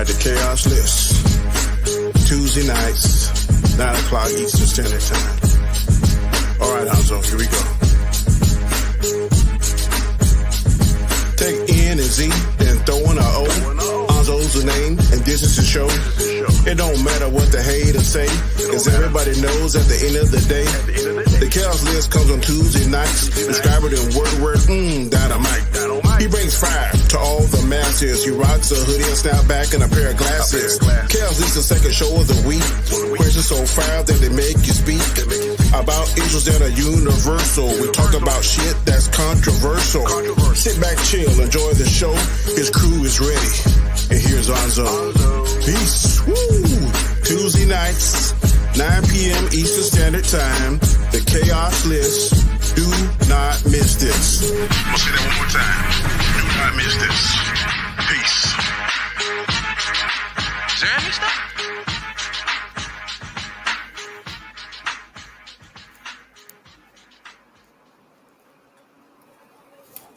the Chaos List. Tuesday nights, 9 o'clock Eastern Standard Time. All right, Hanzo, here we go. Take N and Z, then throw in a O. Hanzo's the name, and this is the show. It don't matter what the haters say, cause everybody knows at the end of the day, the Chaos List comes on Tuesday nights. Describe it in word, dynamite. He brings fire to all the masses. He rocks a hoodie and snapback and a pair of glasses. Chaos List is the second show of the week. Questions so fire that they make you speak about issues that are universal. We talk about shit that's controversial. Sit back, chill, enjoy the show. His crew is ready. And here's Hanzo. Peace. Woo! Tuesday nights, 9 p.m. Eastern Standard Time. The Chaos List. Do not miss this. I'm gonna say that one more time. Do not miss this. Peace. Is there any stuff?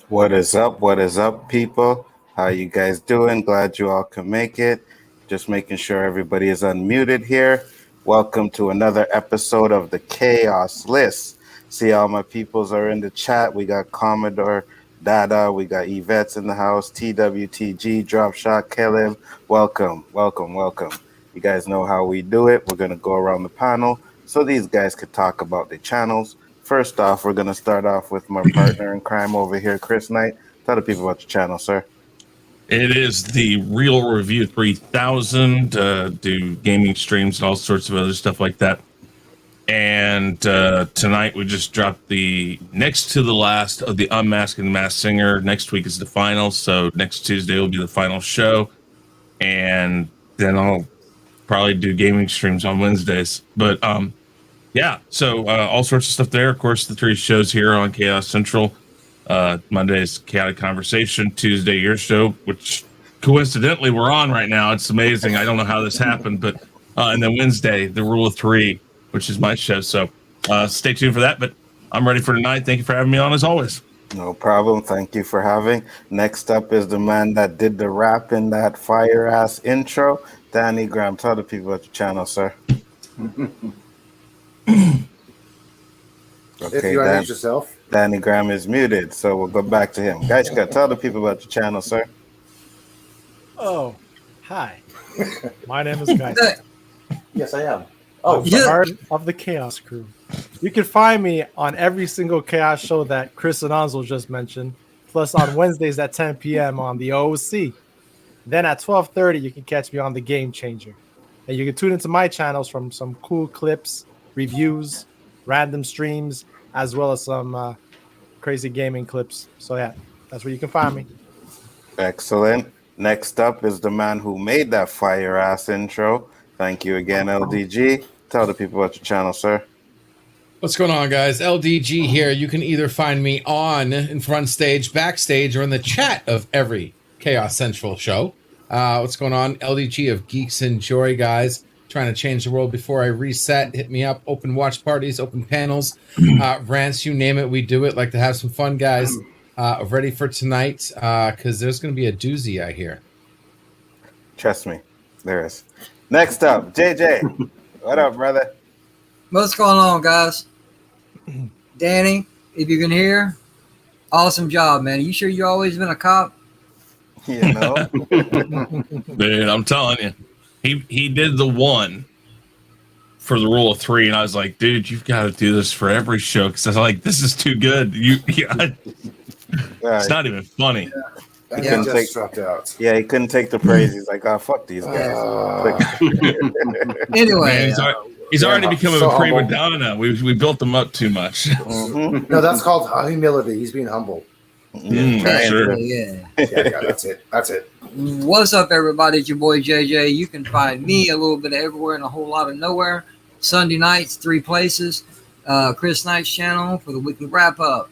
What is up? What is up, people? How you guys doing? Glad you all can make it. Just making sure everybody is unmuted here. Welcome to another episode of the Chaos List. See, all my peoples are in the chat. We got Commodore Dada, we got Yvette's in the house, TWTG, Drop Shot, Caleb. Welcome. You guys know how we do it. We're going to go around the panel so these guys could talk about their channels. First off, we're going to start off with my partner in crime over here, Chris Knight. Tell the people about your channel, sir. It is the Real Review 3000, do gaming streams and all sorts of other stuff like that. And tonight we just dropped the next to the last of the Unmasking the Masked Singer. Next week is the final, so next Tuesday will be the final show. And then I'll probably do gaming streams on Wednesdays. But yeah, so all sorts of stuff there. Of course, the 3 shows here on Chaos Central. Monday's Chaotic Conversation, Tuesday your show, which coincidentally we're on right now. It's amazing. I don't know how this happened, but and then Wednesday, the Rule of 3, which is my show. So stay tuned for that. But I'm ready for tonight. Thank you for having me on as always. No problem. Thank you for having. Next up is the man that did the rap in that fire ass intro, Danny Graham. Tell the people about your channel, sir. Okay, if you unmute yourself. Danny Graham is muted, so we'll go back to him. Guys, you got to tell the people about your channel, sir. Oh, hi. My name is Guy. Yes, I am. Oh, the heart of the Chaos Crew. You can find me on every single Chaos show that Chris and Hanzo just mentioned, plus on Wednesdays at 10 p.m. on the OOC. Then at 12:30, you can catch me on the Game Changer. And you can tune into my channels from some cool clips, reviews, random streams, as well as some crazy gaming clips. So yeah, that's where you can find me. Excellent. Next up is the man who made that fire ass intro. Thank you again, LDG. Tell the people about your channel, sir. What's going on, guys? LDG here. You can either find me on in front stage, backstage, or in the chat of every Chaos Central show. What's going on? LDG of Geeks and Joy, guys. Trying to change the world before I reset. Hit me up. Open watch parties, open panels, rants, you name it. We do it. Like to have some fun, guys. Ready for tonight because there's going to be a doozy, I hear. Trust me, there is. Next up, JJ. What up, brother? What's going on, guys? Danny, if you can hear, awesome job, man. You sure you always been a cop? You know, Dude, I'm telling you. He did the one for the Rule of 3, and I was like, dude, you've got to do this for every show because I was like, this is too good. It's not even funny. He just dropped out. Yeah, he couldn't take the praise. He's like, oh, fuck these guys. Anyway, Man, he's already becoming a prima donna now. We built him up too much. Mm-hmm. No, that's called humility. He's being humble. Sure. yeah. That's it. What's up, everybody? It's your boy JJ. You can find me a little bit of everywhere and a whole lot of nowhere. Sunday nights, 3 places. Chris Knight's channel for the weekly wrap up.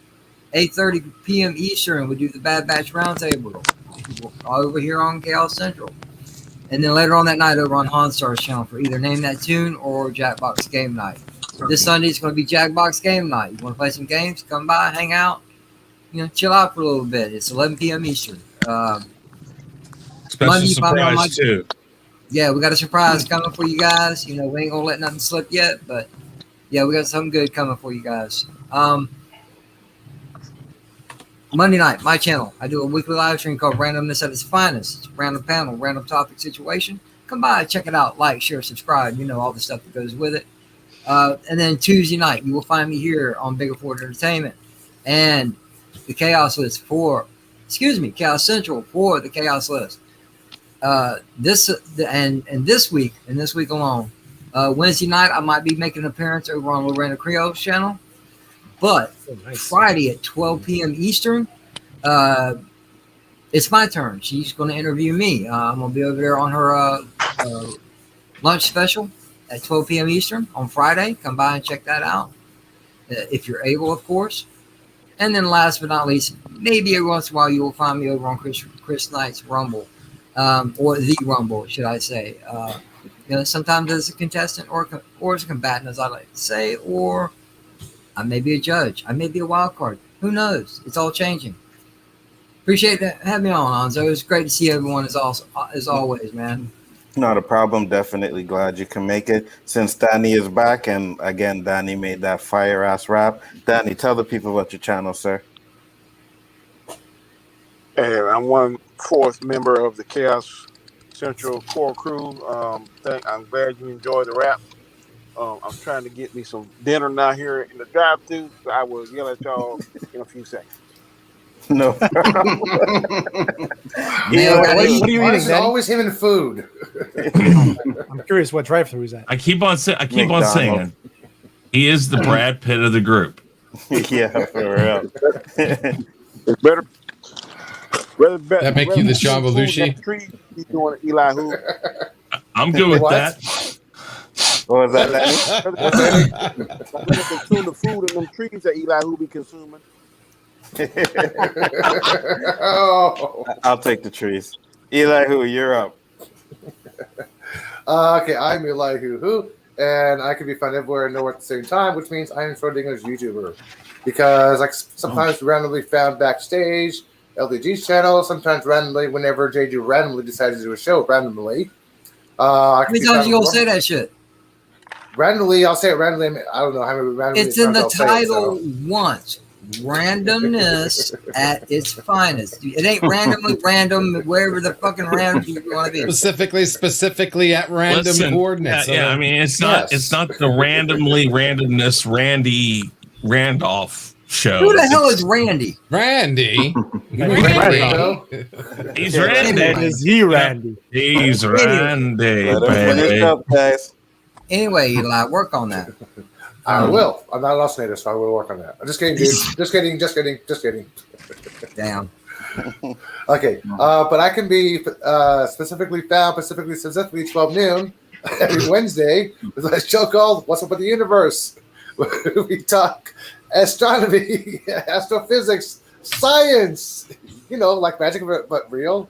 8:30 p.m. Eastern, we do the Bad Batch Roundtable over here on Chaos Central. And then later on that night over on Honstar's channel for either Name That Tune or Jackbox Game Night. This Sunday is going to be Jackbox Game Night. You want to play some games? Come by, hang out, chill out for a little bit. It's 11 p.m. Eastern. Special surprise too. yeah, we got a surprise coming for you guys. You know, we ain't gonna let nothing slip yet, but yeah, we got something good coming for you guys. Monday night, my channel, I do a weekly live stream called Randomness at its Finest. It's random panel, random topic situation. Come by, check it out, like, share, subscribe. You know all the stuff that goes with it. And then Tuesday night, you will find me here on Bigger Ford Entertainment and the Chaos List Chaos Central for the Chaos List. This week alone, Wednesday night I might be making an appearance over on Lorena Creole's channel, but Friday at 12 p.m. Eastern, it's my turn. She's going to interview me. I'm going to be over there on her lunch special at 12 p.m. Eastern on Friday. Come by and check that out if you're able, of course. And then last but not least, maybe every once in a while you will find me over on Chris Knight's Rumble. Or the Rumble, should I say. You know, sometimes as a contestant or as a combatant, as I like to say, or I may be a judge. I may be a wild card. Who knows? It's all changing. Appreciate that. Have me on, Anzo. It's great to see everyone as always, man. Not a problem. Definitely glad you can make it. Since Danny is back, and again, Danny made that fire-ass rap. Danny, tell the people about your channel, sir. And I'm 1/4 member of the Chaos Central core crew. I'm glad you enjoy the rap. I'm trying to get me some dinner now here in the drive-thru. So I will yell at y'all in a few seconds. No. What are you eating, It's Danny? always him and food. I'm curious what drive-thru is that. I keep on saying he is the Brad Pitt of the group. Yeah, for real. It's better. That make you the John Belushi? He's doing Elihu. I'm good with What? that. What was that, Danny? Consume the food and them trees that Elihu be consuming. Oh. I'll take the trees. Elihu, you're up. Okay, I'm Elihu-Who, and I can be found everywhere and nowhere at the same time, which means I am Schrodinger's YouTuber. Because I sometimes randomly found backstage, LDG's channel, sometimes randomly, whenever JJ randomly decides to do a show randomly. How many times you gonna say that shit? Randomly, I'll say it randomly. I don't know how many randomly. It's in the I'll say it, title once. Randomness at its finest. It ain't randomly random wherever the fucking random you want to be. Specifically at random coordinates. Yeah, I mean it's not the randomness Randy Randolph show. Who the hell is Randy? Randy. He's Randy. Is he Randy? He's Randy, Finish up, guys. Anyway, Eli, work on that. I will. I'm not an Osinator, so I will work on that. I'm just kidding, dude. Just kidding. Damn. Okay, but I can be specifically 12 noon every Wednesday with a show called "What's Up with the Universe." We talk astronomy, astrophysics, science. You know, like magic, but real.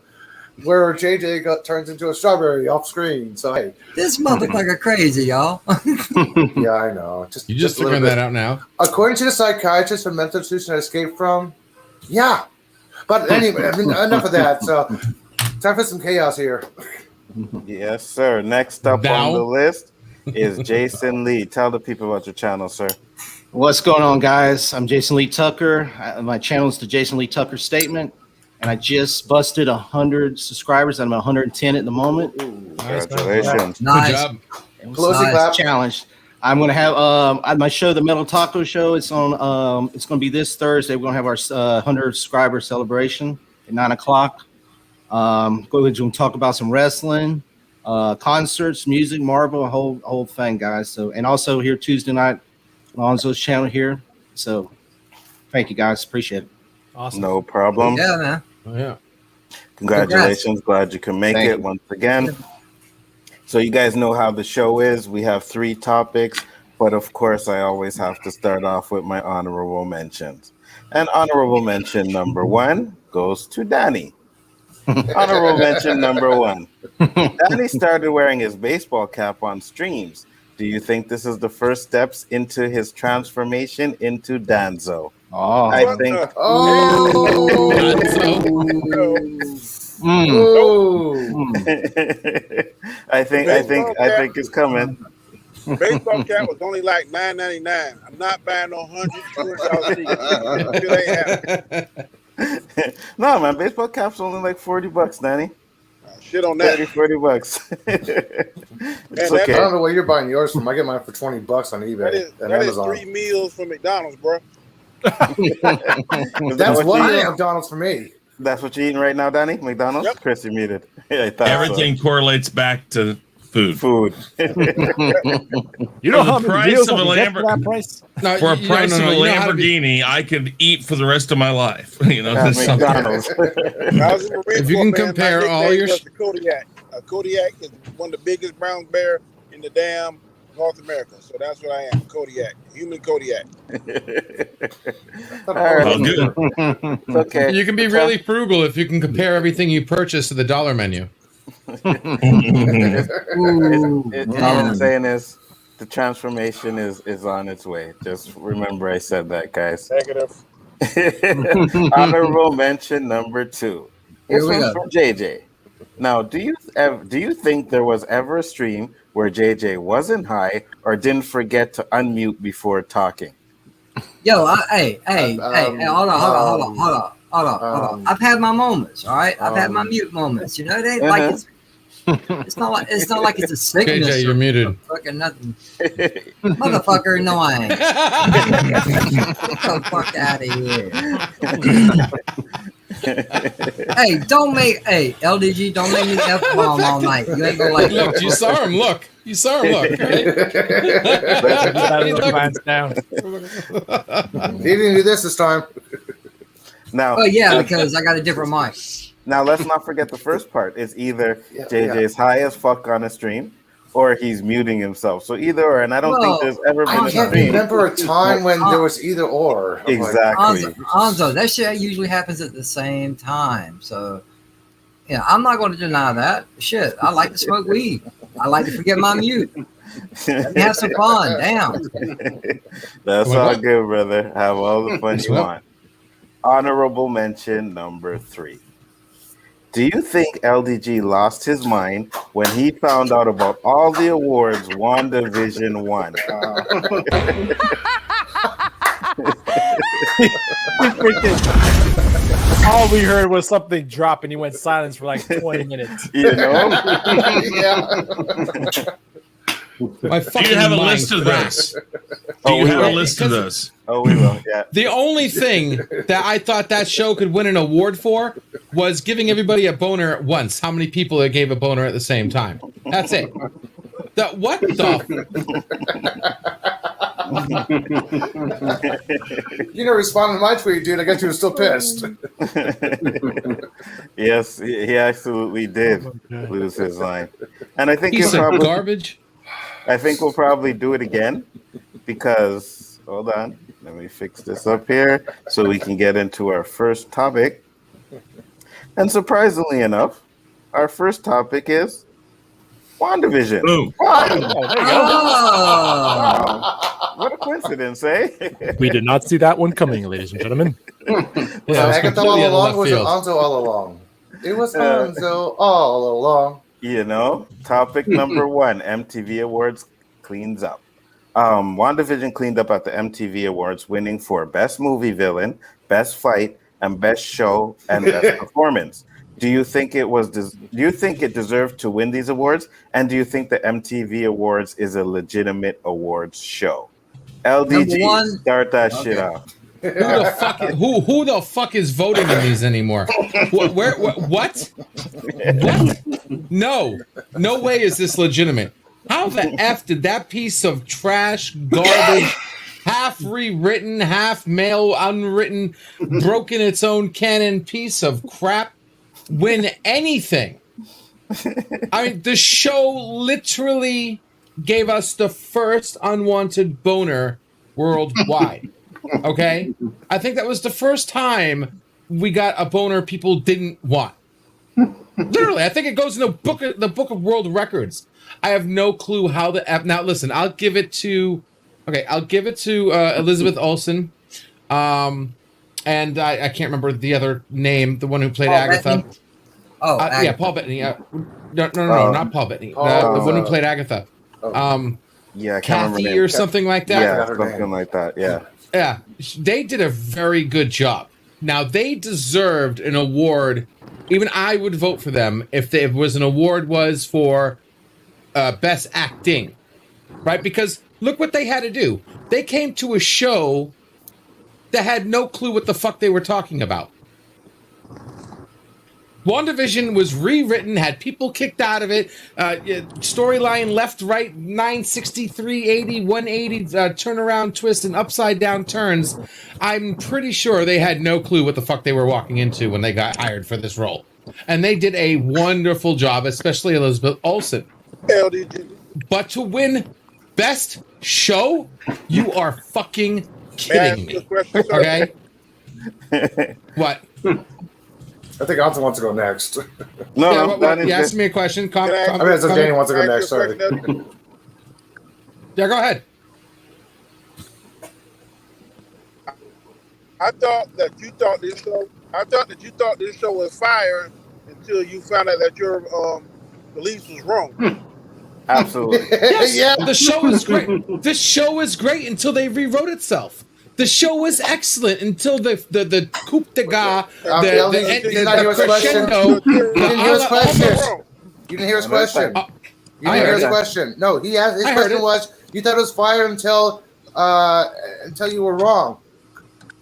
Where JJ turns into a strawberry off screen. So hey, This motherfucker crazy, y'all. yeah, I know. You just figuring that out now. According to the psychiatrist from mental institution I escaped from, yeah. But anyway, I mean, enough of that. So, time for some chaos here. Yes, sir. Next up Now? on the list is Jason Lee. Tell the people about your channel, sir. What's going on, guys? I'm Jason Lee Tucker. My channel is the Jason Lee Tucker Statement, and I just busted 100 subscribers. I'm at 110 at the moment. Congratulations. Nice. Good job. Closing Nice. clap. Challenge. I'm going to have my show, the Metal Taco Show. It's on. It's going to be this Thursday. We're going to have our 100 subscriber celebration at 9:00. Go ahead and talk about some wrestling, concerts, music, Marvel, a whole thing, guys. So, and also here Tuesday night, Lonzo's channel here. So, thank you, guys. Appreciate it. Awesome. No problem. Yeah, man. Oh, yeah. Congratulations. Glad you can make Thank it you. once again. So you guys know how the show is. We have 3 topics, but of course I always have to start off with my honorable mentions. And honorable mention number 1 goes to Danny. Honorable mention number 1. Danny started wearing his baseball cap on streams. Do you think this is the first steps into his transformation into Danzo? Oh, I think Oh. So, Ooh. I think it's coming. Baseball cap was only like $9.99. I'm not buying no $100 sneakers. It ain't happening. No, man, baseball cap's only like $40, Danny. Shit on that. $40. It's I okay. don't know where you're buying yours from. I get mine for $20 on eBay and That is Amazon. 3 meals from McDonald's, bro. That's one meal at McDonald's for me. That's what you're eating right now, Danny? McDonald's? Yep. Chris, you're muted. Yeah, I thought Everything correlates back to food. Food. You know how the many price meals of I a can get for that Lamborghini. price? No, For a price of a you know how to be- Lamborghini, I could eat for the rest of my life. You know, At this is something. McDonald's. I was in the Marine If you Corps, can man, compare my all nickname your was the Kodiak. Kodiak is one of the biggest brown bear in the damn North America. So that's what I am, Kodiak, human Kodiak. All right. Well, good. It's okay. You can be really frugal if you can compare everything you purchase to the dollar menu. All I'm saying is the transformation is on its way. Just remember I said that, guys. Negative. Honorable mention number 2. This Here we one's go. from JJ. Now, do you think there was ever a stream where JJ wasn't high or didn't forget to unmute before talking? Yo, hey, hold on. I've had my moments, all right? I've had my mute moments. You know, it ain't like it's not like it's a sickness. JJ, you're muted. Fucking nothing. Motherfucker, no, I ain't. Get the fuck out of here. Hey, LDG, don't make me F-bomb all night. You ain't gonna like Look, it. you saw him look. Right? Glance down. He didn't do this time. Now, Oh, yeah, because I got a different mic. now let's not forget the first part. It's either JJ's high as fuck on a stream or he's muting himself. So either or, and I don't think there's ever been I a can't stream. remember a time when there was either or. I'm like, Exactly. Anzo, that shit usually happens at the same time. So, yeah, I'm not going to deny that. Shit, I like to smoke weed. I like to forget my mute. Let me have some fun. Damn. That's all good, brother. Have all the fun you want. Honorable mention number 3. Do you think LDG lost his mind when he found out about all the awards WandaVision won? All we heard was something drop, and he went silent for like 20 minutes. You know? My Do you have a list of this? Do you have a list of this? Oh, we will, yeah. The only thing that I thought that show could win an award for was giving everybody a boner at once. How many people it gave a boner at the same time? That's it. What the? You never responded to my tweet, dude. I guess you were still pissed. Yes, he absolutely did lose his mind. And I think Piece he'll of probably, garbage. I think we'll probably do it again because, hold on, let me fix this up here so we can get into our first topic. And surprisingly enough, our first topic is WandaVision. Boom. What a coincidence, eh? We did not see that one coming, ladies and gentlemen. Yeah, Agatha all along was it Anzo all along? It was Anzo all along. You know, topic number 1, MTV Awards cleans up. WandaVision cleaned up at the MTV Awards, winning for Best Movie Villain, Best Fight, and Best Show and Best Performance. Do you think it deserved to win these awards? And do you think the MTV Awards is a legitimate awards show? LDG, start that shit off. Who the fuck is voting in these anymore? What? No way is this legitimate. How the F did that piece of trash, garbage, half rewritten, half male, unwritten, broken its own canon piece of crap win anything? I mean, the show literally gave us the first unwanted boner worldwide. Okay? I think that was the first time we got a boner people didn't want. Literally, I think it goes in the book of world records. I have no clue how the F. Now, listen, I'll give it to Elizabeth Olsen. And I can't remember the other name, the one who played Agatha. Oh, yeah, Paul Bettany. No, not Paul Bettany. Paul, the one who played Agatha. Yeah, I can't remember Kathy the name. or something like that. Yeah, forgot her something name. like that. Yeah. Yeah, they did a very good job. Now, they deserved an award. Even I would vote for them if there was an award was for best acting, right? Because look what they had to do. They came to a show that had no clue what the fuck they were talking about. WandaVision was rewritten, had people kicked out of it, storyline left, right, 960, 380, 180, turnaround twist, and upside down turns. I'm pretty sure they had no clue what the fuck they were walking into when they got hired for this role. And they did a wonderful job, especially Elizabeth Olsen. LDG. But to win Best Show, you are fucking kidding me. Okay? What? I think Anton wants to go next. No, Yeah, no, you asked me a question. I mean, it's Danny wants to go next. Sorry. Yeah, go ahead. I thought that you thought this show was fire until you found out that your beliefs was wrong. Absolutely. Yes, Yeah. the show is great. This show is great until they rewrote itself. The show was excellent until the coup de grace, the crescendo. You didn't hear his question. Wrong. You didn't hear his question. You I didn't hear heard his it. question. No, he asked. His I heard question it. was, you thought it was fire until you were wrong.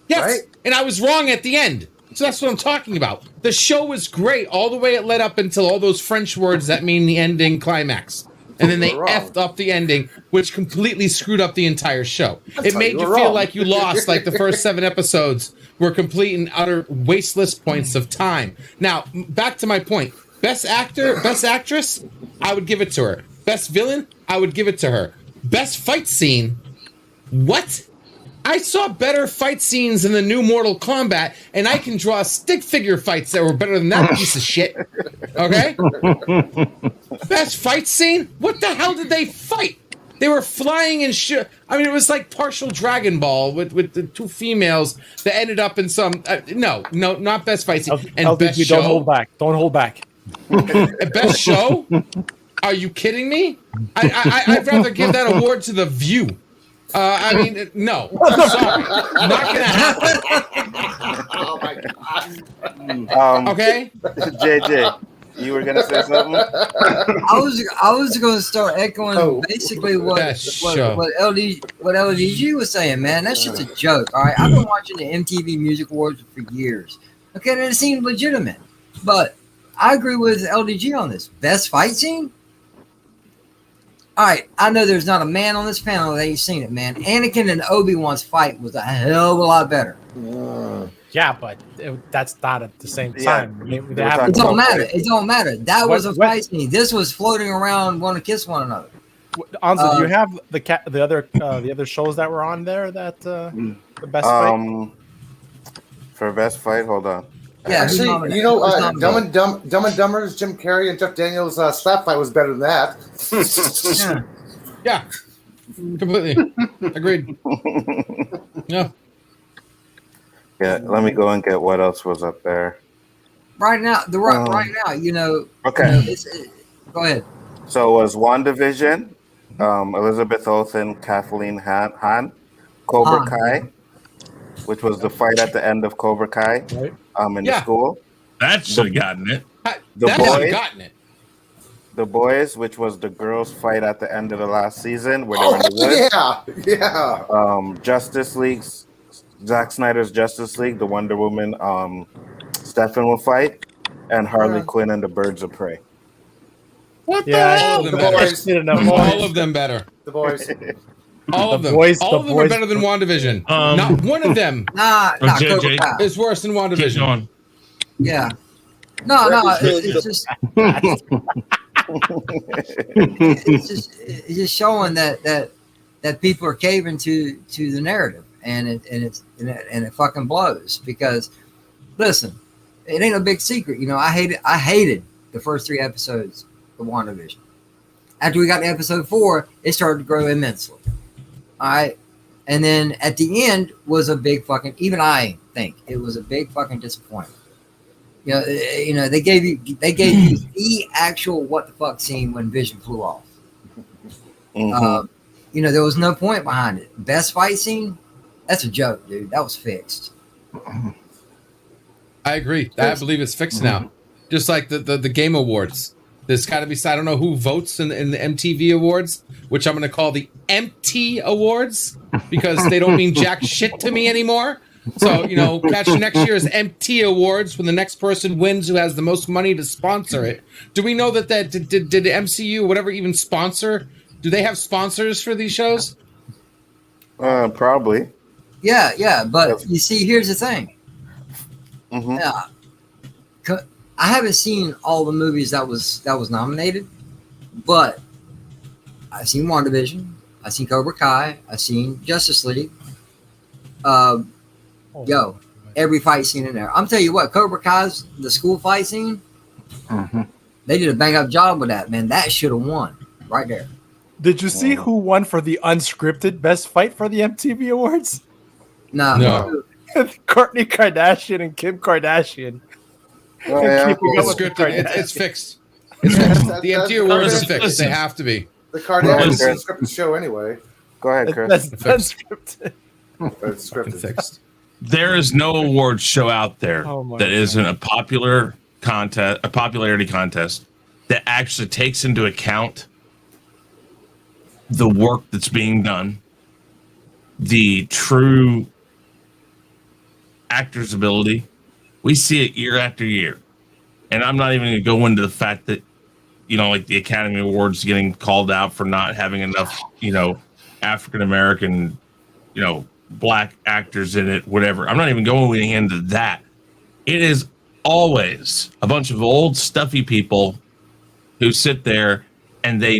Yes, Right? and I was wrong at the end. So that's what I'm talking about. The show was great all the way it led up until all those French words that mean the ending climax. And then they You were wrong. effed up the ending, which completely screwed up the entire show. It how made you you were feel wrong. like you lost, like the first 7 episodes were complete and utter wasteless points of time. Now, back to my point. Best actor, best actress, I would give it to her. Best villain, I would give it to her. Best fight scene, what? I saw better fight scenes in the new Mortal Kombat, and I can draw stick figure fights that were better than that piece of shit. Okay? Best fight scene? What the hell did they fight? They were flying and shit. I mean, it was like partial Dragon Ball with the 2 females that ended up in some. No, not best fight scene. And best show. Don't hold back. Don't hold back. Best show? Are you kidding me? I'd rather give that award to The View. I mean, no. I'm sorry. Not gonna happen. Oh my god. Okay? JJ, you were gonna say something? I was going to start echoing basically what LDG was saying, man. That's just a joke. All right, I've been watching the MTV Music Awards for years. Okay, and it seemed legitimate, but I agree with LDG on this. Best fight scene? All right, I know there's not a man on this panel that ain't seen it, man. Anakin and Obi-Wan's fight was a hell of a lot better. Yeah, but that's not at the same Yeah. time. We're They have talking It don't about matter. It don't matter. That was a What- fight scene. This was floating around, want to kiss one another. Anzo, do you have the other shows that were on there that the best fight? For best fight, hold on. Yeah, who's Actually, nominated? you know, Who's Dumb nominated? and Dumber's Jim Carrey and Jeff Daniels' slap fight was better than that. Yeah. Yeah. Completely. Agreed. Yeah. Yeah, let me go and get what else was up there. Right now, right now, you know. Okay. Go ahead. So it was WandaVision, Elizabeth Olsen, Kathleen Han, Cobra Han. Kai, which was the fight at the end of Cobra Kai Right. in Yeah. the school. That should have gotten it. The That hasn't boys? gotten it. The Boys, which was the girls' fight at the end of the last season where they were in the woods. yeah. Justice League, Zack Snyder's Justice League, the Wonder Woman, Steppenwolf fight, and Harley Quinn and the Birds of Prey. What Yeah, the hell? Oh, The Better. boys. All of them better. The boys. All of The them. boys- All the of them are boys- better than WandaVision. Um, Not one of them Nah, JJ. Cobra Kai. is worse than Keep WandaVision. going. Yeah. No, it's just it's just showing that people are caving to the narrative, and it fucking blows because listen, it ain't a big secret, you know. I hated the first 3 episodes of WandaVision. After we got to episode 4, it started to grow immensely. All right, and then at the end was a big fucking. Even I think it was a big fucking disappointment. They gave you the actual what the fuck scene when Vision flew off. There was no point behind it. Best fight scene, that's a joke, dude. That was fixed. I agree. I believe it's fixed now. Just like the Game Awards. There's got to be, I don't know who votes in the MTV Awards, which I'm going to call the Empty Awards because they don't mean jack shit to me anymore. So, catch next year's Empty Awards when the next person wins who has the most money to sponsor it. Do we know that did the MCU, whatever, even sponsor? Do they have sponsors for these shows? Probably. Yeah. But you see, here's the thing. I haven't seen all the movies that was nominated, but I've seen WandaVision, I've seen Cobra Kai, I've seen Justice League. Every fight scene in there. I'm telling you what, Cobra Kai's the school fight scene. They did a bang up job with that, man. That should have won right there. Did you see who won for the unscripted best fight for the MTV Awards? No. Kourtney Kardashian and Kim Kardashian. It's scripted. It's fixed. It's fixed. The MTV Awards is fixed. They have to be. The Kardashians is a scripted show anyway. Go ahead, Chris. That's unscripted. It's scripted. Fixed. There is no awards show out there that isn't a popularity contest that actually takes into account the work that's being done, the true actor's ability. We see it year after year. And I'm not even going to go into the fact that, like the Academy Awards getting called out for not having enough, African-American, black actors in it, whatever. I'm not even going into that. It is always a bunch of old stuffy people who sit there and they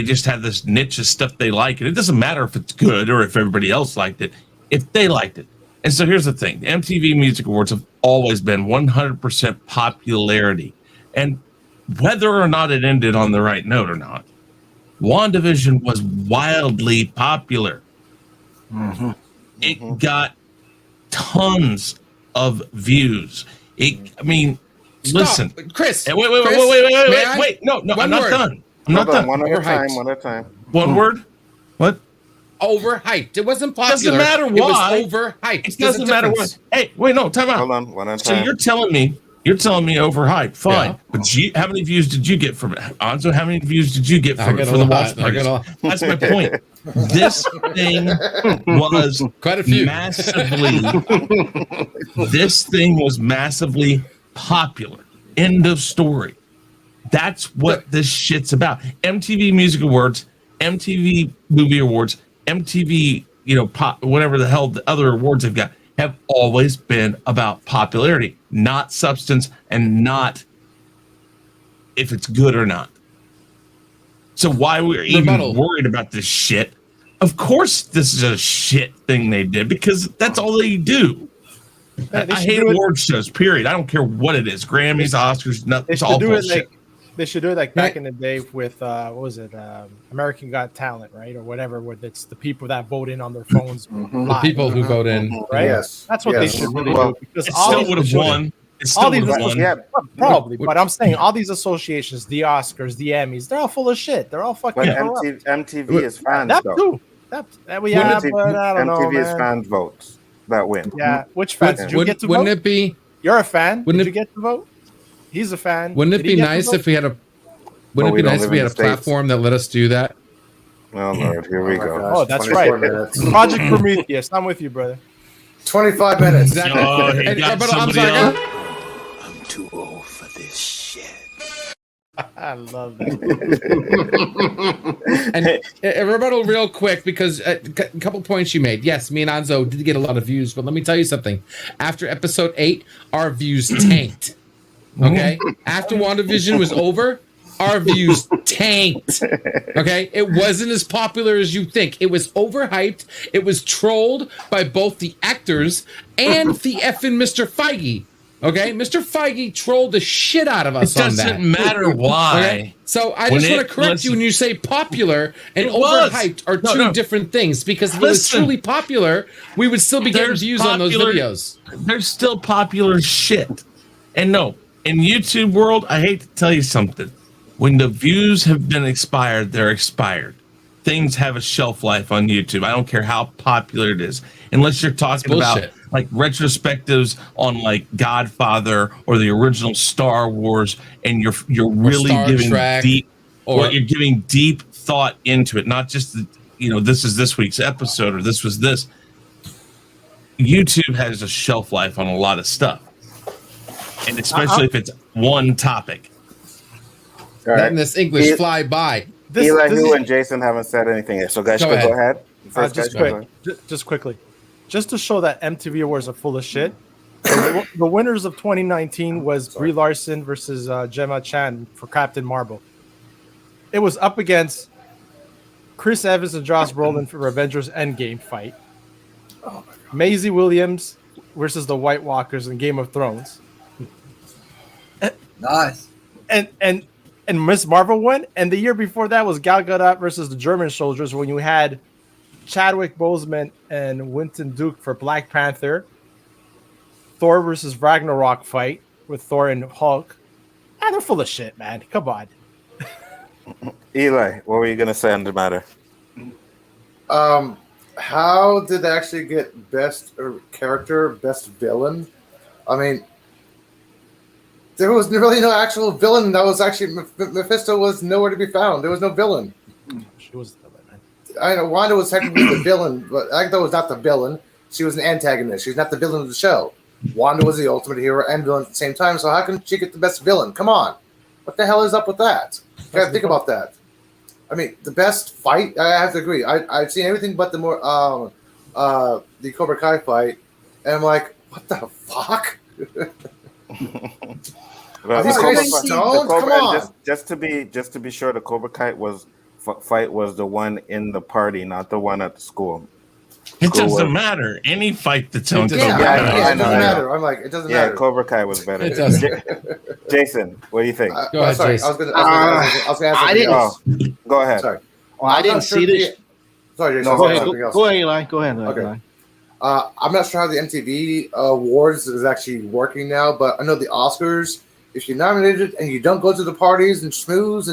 just have this niche of stuff they like. And it doesn't matter if it's good or if everybody else liked it, if they liked it. And so here's the thing. The MTV Music Awards have always been 100% popularity. And whether or not it ended on the right note or not, WandaVision was wildly popular. It got tons of views. Listen. Chris. Wait. No, I'm not done. I'm not done. One at a time. One word? What? Overhyped. It wasn't popular. Doesn't matter why. It was overhyped. It doesn't matter what. Hey, wait, no, time out. Hold on, one at a So time. you're telling me overhyped. Fine. Yeah. But how many views did you get from it? Anzo, how many views did you get from it for the watch parties? That's my point. This thing was quite a few. This thing was massively popular. End of story. That's what this shit's about. MTV Music Awards, MTV Movie Awards, MTV, whatever the hell the other awards they've got have always been about popularity, not substance, and not if it's good or not. So why we're even worried about this shit? Of course, this is a shit thing they did because that's all they do. I hate award shows. Period. I don't care what it is. Grammys, Oscars, nothing. It's all bullshit. They should do it like back in the day with what was it, American Got Talent, right, or whatever, where it's the people that vote in on their phones. The people who vote in, right? Yes, that's what they should really do because it still would have won. Probably, but I'm saying all these associations, the Oscars, the Emmys, they're all full of shit. They're all fucking. But MTV is fans, though. Too. But I don't know. MTV is man. fan votes that win. Yeah, which fans did you get to vote? Wouldn't it be? You're a fan. Did you get to vote? He's a fan. Wouldn't it be nice if we had a? Wouldn't it be nice if we had a platform that let us do that? Oh Lord, here we go. Oh, that's right. Project Prometheus. I'm with you, brother. 25 minutes. Exactly. I'm sorry. I'm too old for this shit. I love that. And a rebuttal real quick because a couple points you made. Yes, me and Anzo did get a lot of views, but let me tell you something. After episode 8, our views tanked. Okay? After WandaVision was over, our views tanked. Okay? It wasn't as popular as you think. It was overhyped. It was trolled by both the actors and the effing Mr. Feige. Okay? Mr. Feige trolled the shit out of us on that. It doesn't matter why. Okay? So I just want to correct you when you say popular and overhyped are two different things, because if it was truly popular, we would still be getting views on those videos. There's still popular shit. And no, in YouTube world, I hate to tell you something. When the views have been expired, they're expired. Things have a shelf life on YouTube. I don't care how popular it is, unless you're talking about like retrospectives on like Godfather or the original Star Wars, and you're really giving deep, or you're giving deep thought into it, not just this is this week's episode or this was this. YouTube has a shelf life on a lot of stuff, and especially if it's one topic. All right. Letting this English fly by. Elihu and Jason haven't said anything yet, so guys, go ahead. Just quickly, just to show that MTV Awards are full of shit. The winners of 2019 was Brie Larson versus Gemma Chan for Captain Marvel. It was up against Chris Evans and Josh Brolin for Avengers Endgame fight. Oh Maisie Williams versus the White Walkers in Game of Thrones. Nice. And Miss Marvel won. And the year before that was Gal Gadot versus the German Soldiers, when you had Chadwick Boseman and Winston Duke for Black Panther. Thor versus Ragnarok fight with Thor and Hulk. They're full of shit, man. Come on. Eli, what were you gonna say on the matter? How did they actually get best character, best villain? I mean, there was really no actual villain. That was actually Mephisto was nowhere to be found. There was no villain. She was the villain. I know Wanda was technically the villain, but Agatha was not the villain. She was an antagonist. She's not the villain of the show. Wanda was the ultimate hero and villain at the same time. So how can she get the best villain? Come on, what the hell is up with that? You gotta think about that. I mean, the best fight. I have to agree. I've seen everything but the Cobra Kai fight, and I'm like, what the fuck? Just to be sure, the Cobra Kai fight was the one in the party, not the one at the school. It doesn't matter. Any fight that's on Cobra Kai. It doesn't matter. I'm like, it doesn't matter. Yeah, Cobra Kai was better. It doesn't. Jason, what do you think? Go ahead, sorry, Jason. I was going to ask something else. Go ahead. Sorry. Well, I didn't see this. Sorry, Jason. No, go ahead, Eli. Go ahead. Okay. I'm not sure how the MTV Awards is actually working now, but I know the Oscars, if you're nominated and you don't go to the parties and schmooze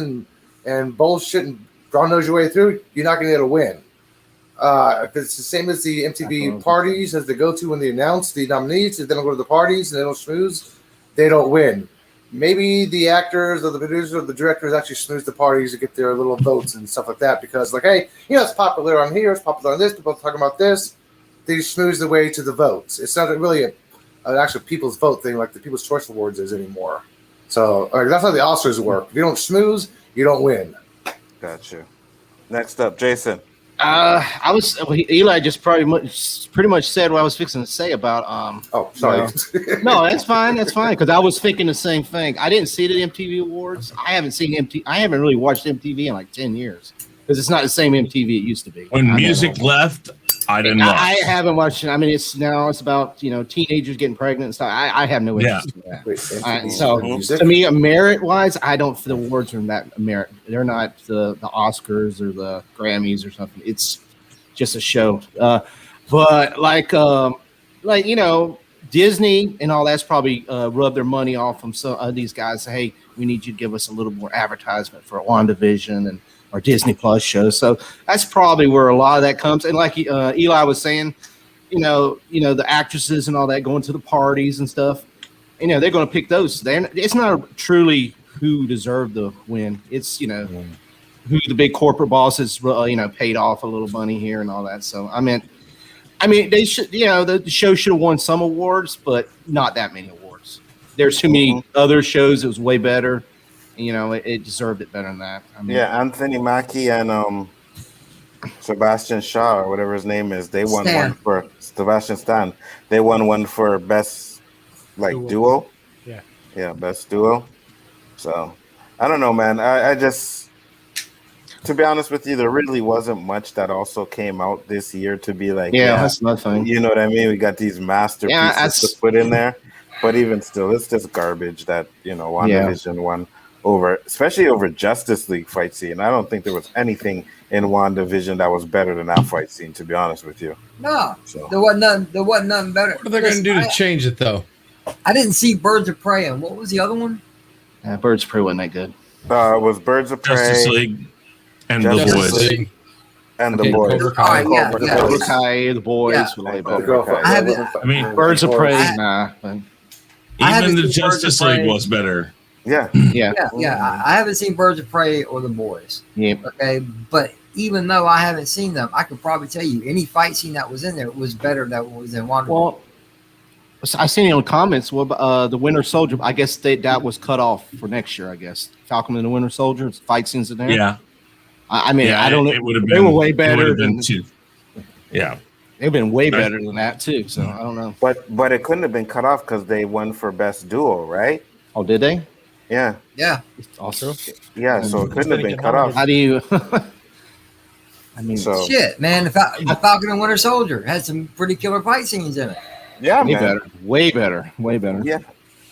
and bullshit and brown nose your way through, you're not going to get a win. If it's the same as the MTV parties as they go to when they announce the nominees, if they don't go to the parties and they don't schmooze, they don't win. Maybe the actors or the producers or the directors actually snooze the parties to get their little votes and stuff like that, because like, hey, it's popular on here, it's popular on this, people are talking about this. They snooze the way to the votes. It's not really an actual people's vote thing like the People's Choice Awards is anymore. So that's how the Oscars work. If you don't snooze, you don't win. Gotcha. Next up, Jason. Eli just pretty much said what I was fixing to say about Oh, sorry. No, that's fine. That's fine, because I was thinking the same thing. I didn't see the MTV Awards. I haven't really watched MTV in like 10 years, because it's not the same MTV it used to be. When music left, I didn't watch. I haven't watched it. I mean, it's about teenagers getting pregnant and stuff. I have no interest in that. So to me, merit wise, I don't feel the awards are that merit. They're not the Oscars or the Grammys or something. It's just a show. But Disney and all that's probably rubbed their money off from some of these guys. Say, hey, we need you to give us a little more advertisement for WandaVision and our Disney Plus shows. So that's probably where a lot of that comes. And like Eli was saying, the actresses and all that going to the parties and stuff, they're going to pick those. It's not truly who deserved the win. It's, who the big corporate bosses, paid off a little money here and all that. So, I mean, they should, the show should have won some awards, but not that many awards. There's too many other shows that was way better. It deserved it better than that. Anthony Mackie and Sebastian Shaw, or whatever his name is, they won one for Sebastian Stan. They won one for best duo. Yeah, best duo. So I don't know, man. I just, to be honest with you, there really wasn't much that also came out this year to be like, that's nothing. You know what I mean? We got these masterpieces to put in there, but even still, it's just garbage that WandaVision won over, especially over Justice League fight scene. I don't think there was anything in WandaVision that was better than that fight scene, to be honest with you. No, there wasn't nothing better. What are they going to do to change it, though? I didn't see Birds of Prey, and what was the other one? Birds of Prey wasn't that good. It was Birds of Prey, Justice League, and the Justice boys. League. and Okay, the boys. Cobra Kai. All right, yeah, Cobra yeah. Cobra Kai, the boys, Yeah. were way And better. Cobra Kai. I haven't. I mean, Birds of Prey, I- nah. But I haven't even the seen Birds of Justice League Prey. was better. Yeah. yeah, Yeah. I haven't seen Birds of Prey or the boys. yeah. Okay, but even though I haven't seen them, I could probably tell you any fight scene that was in there was better than was in Wonder Woman. Well, I seen it on comments. What the Winter Soldier? I guess that was cut off for next year. I guess Falcon and the Winter Soldier fight scenes in there. Yeah. I mean, Yeah, I don't know. It would have They been were way it better would have been than. too. Yeah. They've been way better than that too. So I don't know. But it couldn't have been cut off because they won for best duo, right? Oh, did they? Yeah. Yeah, Also, Yeah. So it couldn't have been cut off. how do you? I mean, So shit, man. The Falcon and Winter Soldier had some pretty killer fight scenes in it. yeah, way man. better, way better, way better. Yeah.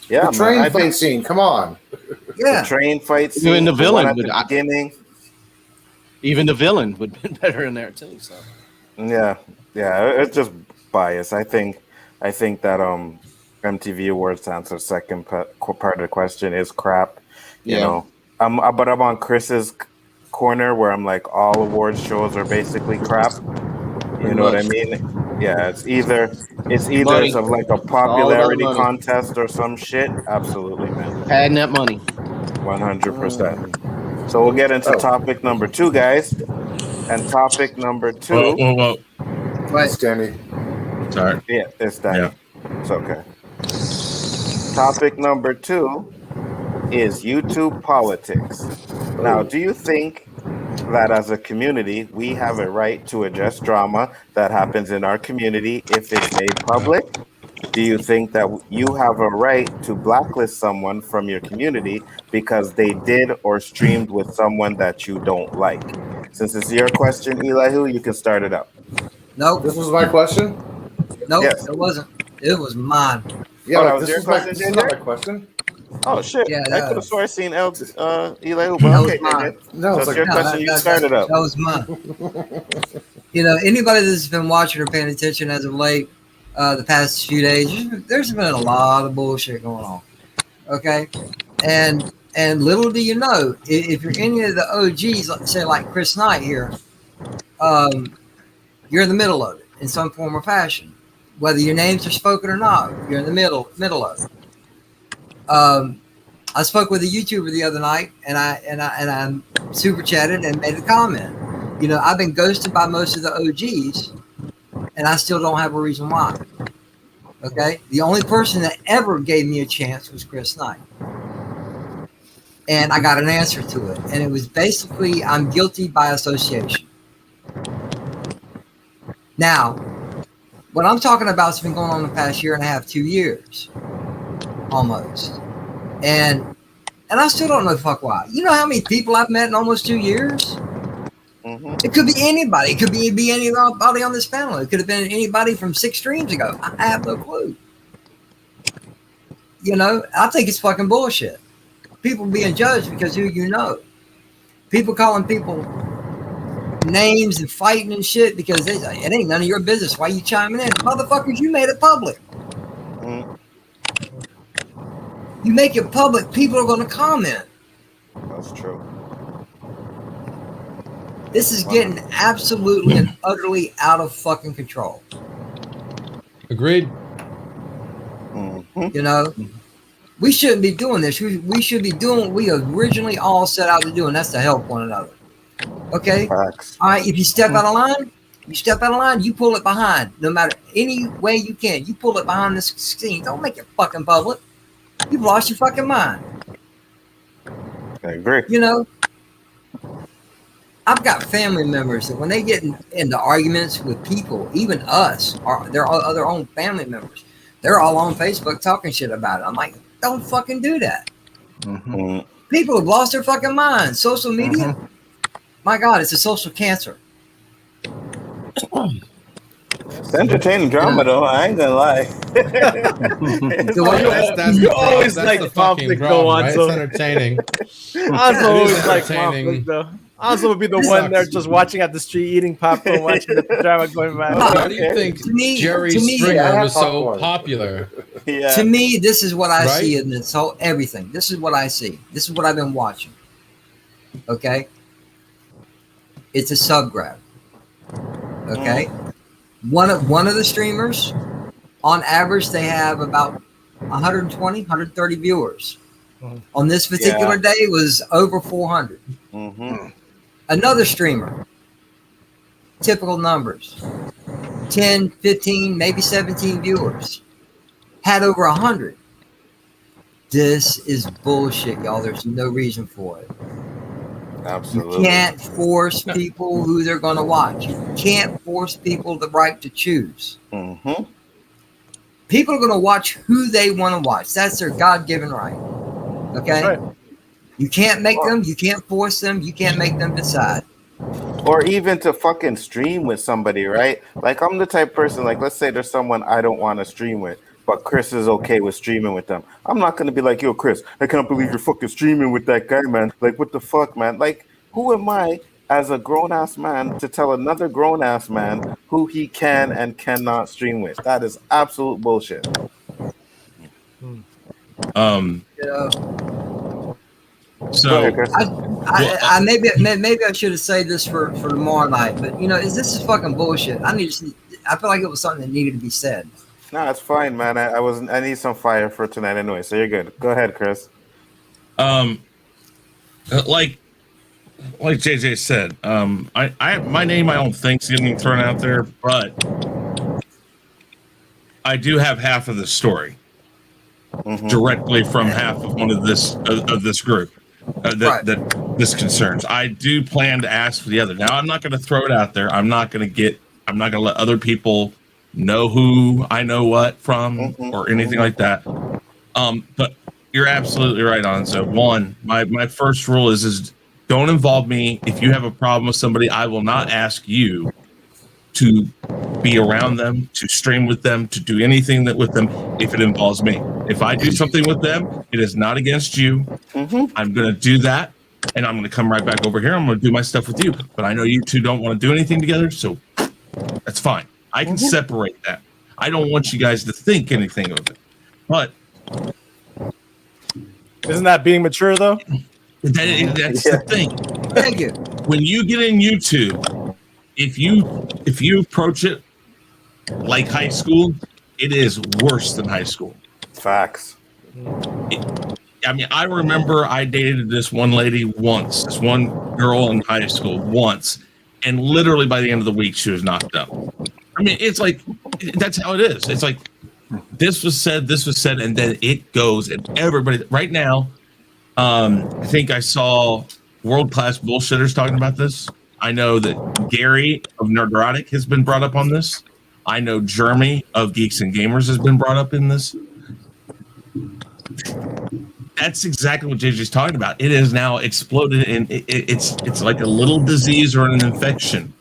Yeah. The train man. I fight think scene. Come on. Yeah, the train fight Even scene, the villain one at would- the beginning. Even the villain would have been better in there too. So Yeah, it's just bias. I think that MTV Awards to answer second part of the question is crap. You Yeah. know, but I'm on Chris's corner where I'm like all awards shows are basically crap. You know what I mean? Yeah, it's either Money. of like a all popularity about money. contest or some shit. Absolutely, man. padding that money. 100%. So we'll get into topic number 2, guys. And topic number 2. Whoa. but Stanley. Sorry. Yeah, it's that. Yeah. It's okay. Topic number 2 is YouTube politics. Now, do you think that as a community, we have a right to address drama that happens in our community if it's made public? Do you think that you have a right to blacklist someone from your community because they did or streamed with someone that you don't like? Since it's your question, Elihu, you can start it up. nope, This was my question. nope, Yes. it wasn't. It was mine. Yeah, Oh, that but was this your was my, question, this is JJ? not my question. Oh shit! Yeah, I that- could have sworn I seen Elihu, That but was okay, mine. No, so it's it's like your question. You start it up. That was mine. You know, anybody that's been watching or paying attention as of late, the past few days, there's been a lot of bullshit going on. Okay, and little do you know, if you're any of the OGs, say like Chris Knight here, you're in the middle of it in some form or fashion, whether your names are spoken or not. You're in the middle of it. I spoke with a YouTuber the other night, and I super chatted and made a comment. You know, I've been ghosted by most of the OGs, and I still don't have a reason why. Okay, the only person that ever gave me a chance was Chris Knight, and I got an answer to it, and it was basically I'm guilty by association. Now, what I'm talking about has been going on the past year and a half, 2 years, almost. And I still don't know the fuck why. You know how many people I've met in almost 2 years? Mm-hmm. It could be anybody. It could be anybody on this panel. It could have been anybody from 6 streams ago. I have no clue. You know, I think it's fucking bullshit. People being judged because who you know. People calling people names and fighting and shit because it ain't none of your business. Why you chiming in? Motherfuckers, you made it public. Mm-hmm. You make it public, people are going to comment. That's true. This is getting absolutely and utterly out of fucking control. Agreed. Mm-hmm. You know, we shouldn't be doing this. We should be doing what we originally all set out to do, and that's to help one another. Okay? Facts. All right, if you step out of line, you pull it behind. No matter any way you can, you pull it behind this scene. Don't make it fucking public. You've lost your fucking mind. I agree. You know, I've got family members that when they get into arguments with people, even us, or their other own family members, they're all on Facebook talking shit about it. I'm like, don't fucking do that. Mm-hmm. People have lost their fucking minds. Social media, my God, it's a social cancer. It's entertaining drama, though. I ain't gonna lie. So what- That's You always that's like the fucking conflict, problem, though, right? Anzo. It's entertaining. I It always is like entertaining. conflict, though. Also would be the one there just watching at the street, eating popcorn, watching the drama going by. Why do you think Jerry Springer was so popular? Yeah. To me, this is what I Right? see in this whole everything. This is what I see. This is what I've been watching. Okay, it's a sub grab. Okay, one of the streamers, on average, they have about 120, 130 viewers. On this particular day, it was over 400. Another streamer, typical numbers, 10, 15, maybe 17 viewers, had over 100. This is bullshit, y'all. There's no reason for it. Absolutely. You can't force people who they're going to watch. You can't force people the right to choose. People are going to watch who they want to watch. That's their God-given right. Okay? Right. You can't make them. You can't force them. You can't make them decide. Or even to fucking stream with somebody, right? Like, I'm the type of person, like, let's say there's someone I don't want to stream with, but Chris is okay with streaming with them. I'm not going to be like, yo, Chris, I can't believe you're fucking streaming with that guy, man. Like, what the fuck, man? Like, who am I as a grown-ass man to tell another grown-ass man who he can and cannot stream with? That is absolute bullshit. So Go ahead, Chris. I maybe I should have saved this for tomorrow night, but this is fucking bullshit. I feel like it was something that needed to be said. No, it's fine, man. I need some fire for tonight anyway, so you're good. Go ahead, Chris. like JJ said, my name I don't think's getting thrown out there, but I do have half of the story directly from half of one of this group that this concerns. I do plan to ask for the other. Now I'm not going to throw it out there. I'm not going to let other people know who I know what from or anything like that. But you're absolutely right on. So one, my first rule is don't involve me. If you have a problem with somebody, I will not ask you to be around them, to stream with them, to do anything with them if it involves me. If I do something with them, it is not against you. I'm going to do that, and I'm going to come right back over here. I'm going to do my stuff with you. But I know you two don't want to do anything together, so that's fine. I can separate that. I don't want you guys to think anything of it. But isn't that being mature, though? That's the thing. Thank you. When you get in YouTube, if you approach it like high school, it is worse than high school. Facts. I remember I dated this one lady once, this one girl in high school once, and literally by the end of the week, she was knocked up. I mean, it's like, that's how it is. It's like, this was said, and then it goes, and everybody, right now, I think I saw World-Class Bullshitters talking about this. I know that Gary of Nerdotic has been brought up on this. I know Jeremy of Geeks and Gamers has been brought up in this. That's exactly what JJ's talking about. It has now exploded, and it's like a little disease or an infection.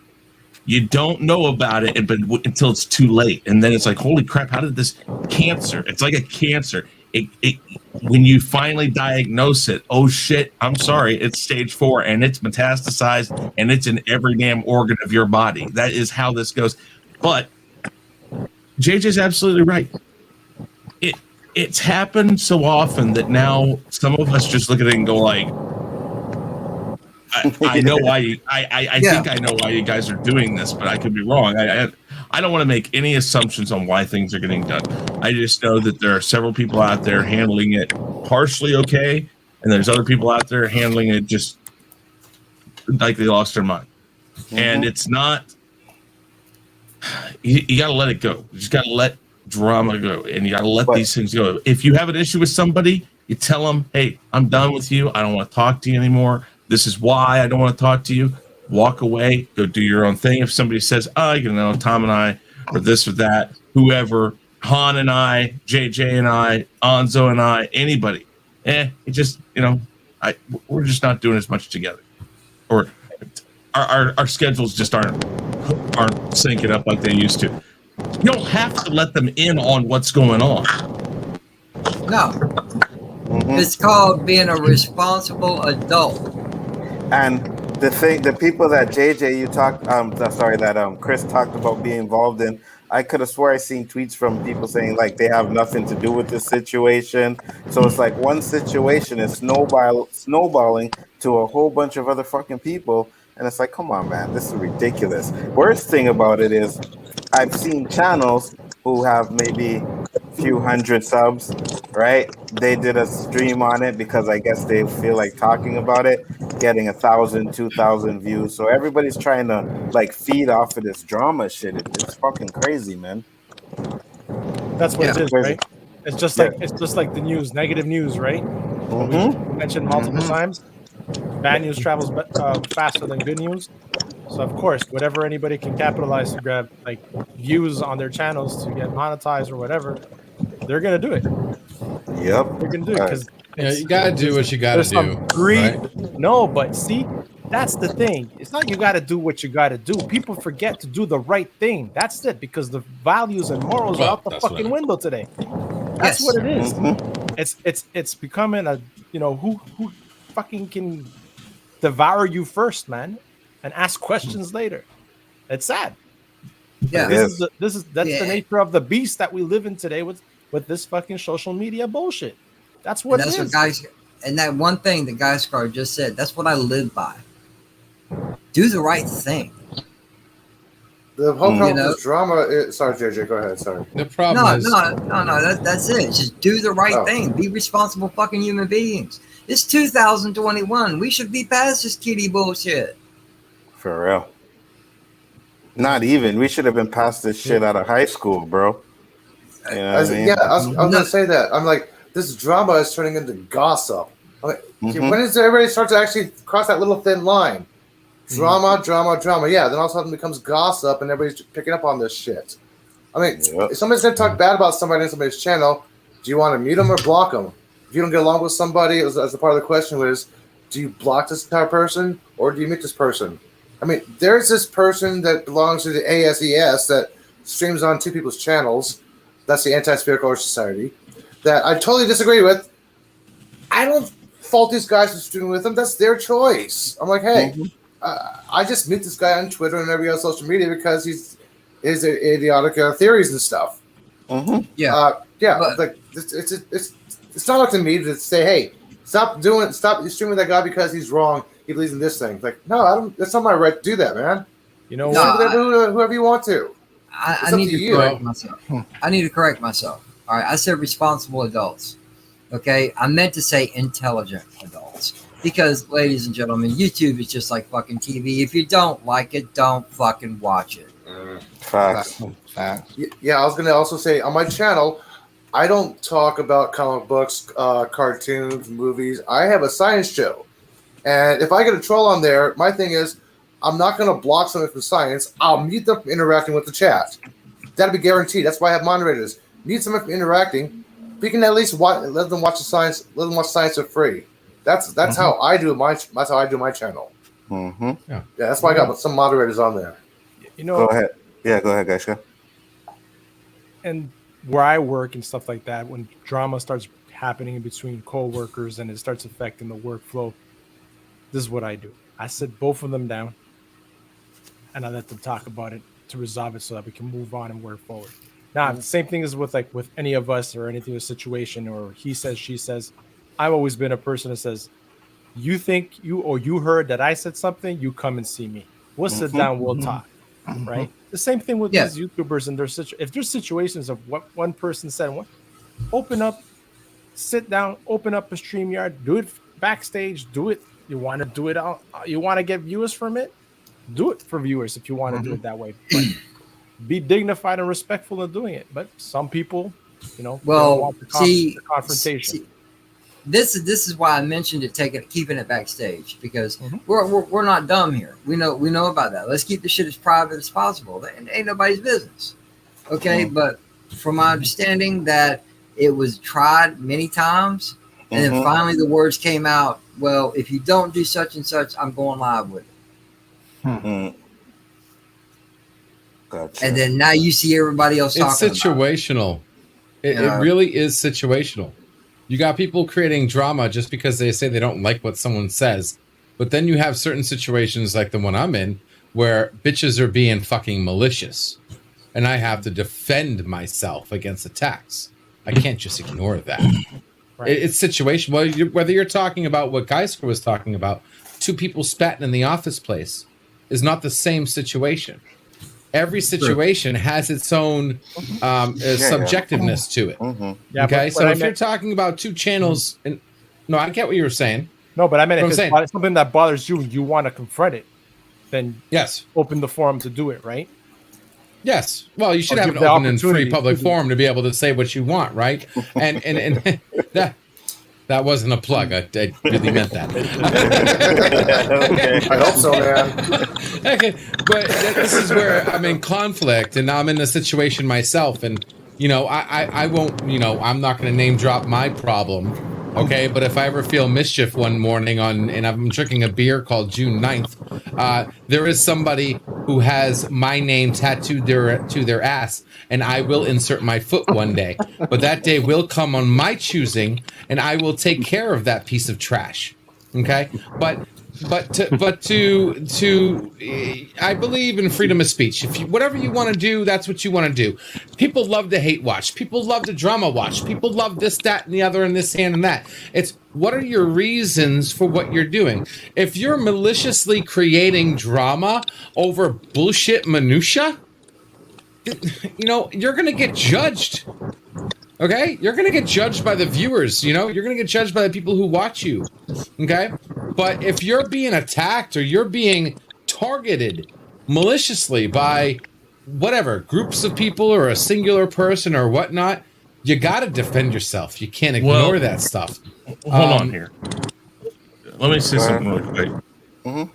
You don't know about it until it's too late, and then it's like, holy crap! How did this cancer? It's like a cancer. When you finally diagnose it, oh shit! I'm sorry, it's stage 4, and it's metastasized, and it's in every damn organ of your body. That is how this goes. But JJ's absolutely right. It's happened so often that now some of us just look at it and go like, I know why I think I know why you guys are doing this, but I could be wrong. I don't want to make any assumptions on why things are getting done. I just know that there are several people out there handling it partially okay, and there's other people out there handling it just like they lost their mind. And it's not, you got to let it go. You just got to let drama go, and you got to let these things go. If you have an issue with somebody, you tell them, hey, I'm done with you. I don't want to talk to you anymore. This is why I don't want to talk to you. Walk away, go do your own thing. If somebody says, Tom and I, or this or that, whoever, Han and I, JJ and I, Anzo and I, anybody, it just, we're just not doing as much together. Or our schedules just aren't syncing up like they used to. You don't have to let them in on what's going on. No. It's called being a responsible adult. And the people that JJ you talked, that Chris talked about being involved in, I could have swore I seen tweets from people saying like they have nothing to do with this situation. So it's like one situation is snowballing to a whole bunch of other fucking people, and it's like, come on, man, this is ridiculous. Worst thing about it is, I've seen channels who have maybe few hundred subs, right? They did a stream on it because I guess they feel like talking about it, getting 1,000, 2,000 views. So everybody's trying to like feed off of this drama shit. It's fucking crazy, man. That's what it is, crazy. right? It's just like the news, negative news, right? Mm-hmm. We mentioned multiple times. Bad news travels faster than good news. So of course, whatever anybody can capitalize to grab like views on their channels to get monetized or whatever, they're gonna do it. Yep, they're gonna do it because you gotta do what you gotta do. Greed. Right? No, but see, that's the thing. It's not you gotta do what you gotta do. People forget to do the right thing. That's it, because the values and morals are out the fucking window today. That's what it is. Mm-hmm. It's becoming a who fucking can devour you first, man, and ask questions later. It's sad. Yeah, that's the nature of the beast that we live in today with this fucking social media bullshit. That's what it is. What guys, and that one thing that Guy Scar just said, that's what I live by. Do the right thing. The whole problem is drama. Sorry, JJ, go ahead. Sorry. The problem No. That's it. Just do the right thing. Be responsible fucking human beings. It's 2021. We should be past this kiddie bullshit. For real. Not even. We should have been past this shit out of high school, bro. You know what I mean? Yeah, I was gonna say that. I'm like, this drama is turning into gossip. I'm like, when does everybody start to actually cross that little thin line? Drama. Yeah, then all of a sudden it becomes gossip, and everybody's picking up on this shit. I mean, if somebody's gonna talk bad about somebody on somebody's channel, do you want to mute them or block them? If you don't get along with somebody, as a part of the question was, do you block this entire person or do you mute this person? I mean, there's this person that belongs to the ASES that streams on two people's channels. That's the Anti-Spherical Society. That I totally disagree with. I don't fault these guys for streaming with them. That's their choice. I'm like, hey, I just mute this guy on Twitter and every other social media because he's idiotic theories and stuff. Yeah, but like it's not up to me to say, hey, stop streaming that guy because he's wrong. He believes in this thing. Like, no, I don't. That's not my right to do that, man. Whoever you want to. I need to correct myself. I need to correct myself. All right, I said responsible adults. Okay, I meant to say intelligent adults because, ladies and gentlemen, YouTube is just like fucking TV. If you don't like it, don't fucking watch it. Facts. Yeah, I was gonna also say on my channel, I don't talk about comic books, cartoons, movies. I have a science show, and if I get a troll on there, my thing is, I'm not going to block someone from science. I'll mute them from interacting with the chat. That'll be guaranteed. That's why I have moderators. Mute someone from interacting. We can at least let them watch the science. Let them watch science for free. That's how I do my. That's how I do my channel. Yeah, that's why I got some moderators on there. Go ahead. Yeah, go ahead, guys. And where I work and stuff like that, when drama starts happening in between co-workers and it starts affecting the workflow, this is what I do. I sit both of them down and I let them talk about it to resolve it so that we can move on and work forward. Now, the same thing is with any of us or anything, a situation or he says, she says. I've always been a person that says, you think you heard that I said something, you come and see me. We'll sit down, we'll talk. Right? The same thing with these YouTubers and if there's situations of what one person said, open up, sit down, open up a StreamYard, do it backstage, do it. You want to do it out, you want to get viewers from it? Do it for viewers if you want to do it that way. But be dignified and respectful in doing it. But some people, don't want the confrontation. This is why I mentioned it, keeping it backstage, because we're not dumb here. We know about that. Let's keep the shit as private as possible. It ain't nobody's business. Okay, but from my understanding that it was tried many times, and then finally the words came out, well, if you don't do such and such, I'm going live with it. Gotcha. And then now you see everybody else talking. It's situational. It really is situational. You got people creating drama just because they say they don't like what someone says. But then you have certain situations like the one I'm in where bitches are being fucking malicious. And I have to defend myself against attacks. I can't just ignore that. Right. It's situation. Well, whether you're talking about what Geisker was talking about, two people spatting in the office place is not the same situation. Every situation has its own subjectiveness to it. Yeah, okay, so if you're talking about two channels, and no, I get what you were saying. No, but I mean, if it's something that bothers you, you want to confront it, then yes, open the forum to do it, right? Yes. Well, you should have an open and free public forum to be able to say what you want, right? And that wasn't a plug. I really meant that. Okay. I hope so, man. Okay. But this is where I'm in conflict, and I'm in a situation myself, and I won't. I'm not going to name drop my problem. Okay, but if I ever feel mischief one morning and I'm drinking a beer called June 9th, there is somebody who has my name tattooed to their ass, and I will insert my foot one day. But that day will come on my choosing, and I will take care of that piece of trash. Okay, but to I believe in freedom of speech. If whatever you want to do, that's what you want to do. People love to hate watch. People love to drama watch. People love this, that, and the other, and this, and that. It's what are your reasons for what you're doing? If you're maliciously creating drama over bullshit minutia, you're going to get judged. Okay? You're going to get judged by the viewers, You're going to get judged by the people who watch you. Okay? But if you're being attacked or you're being targeted maliciously by whatever, groups of people or a singular person or whatnot, you got to defend yourself. You can't ignore that stuff. Hold on here. Let me say something real quick.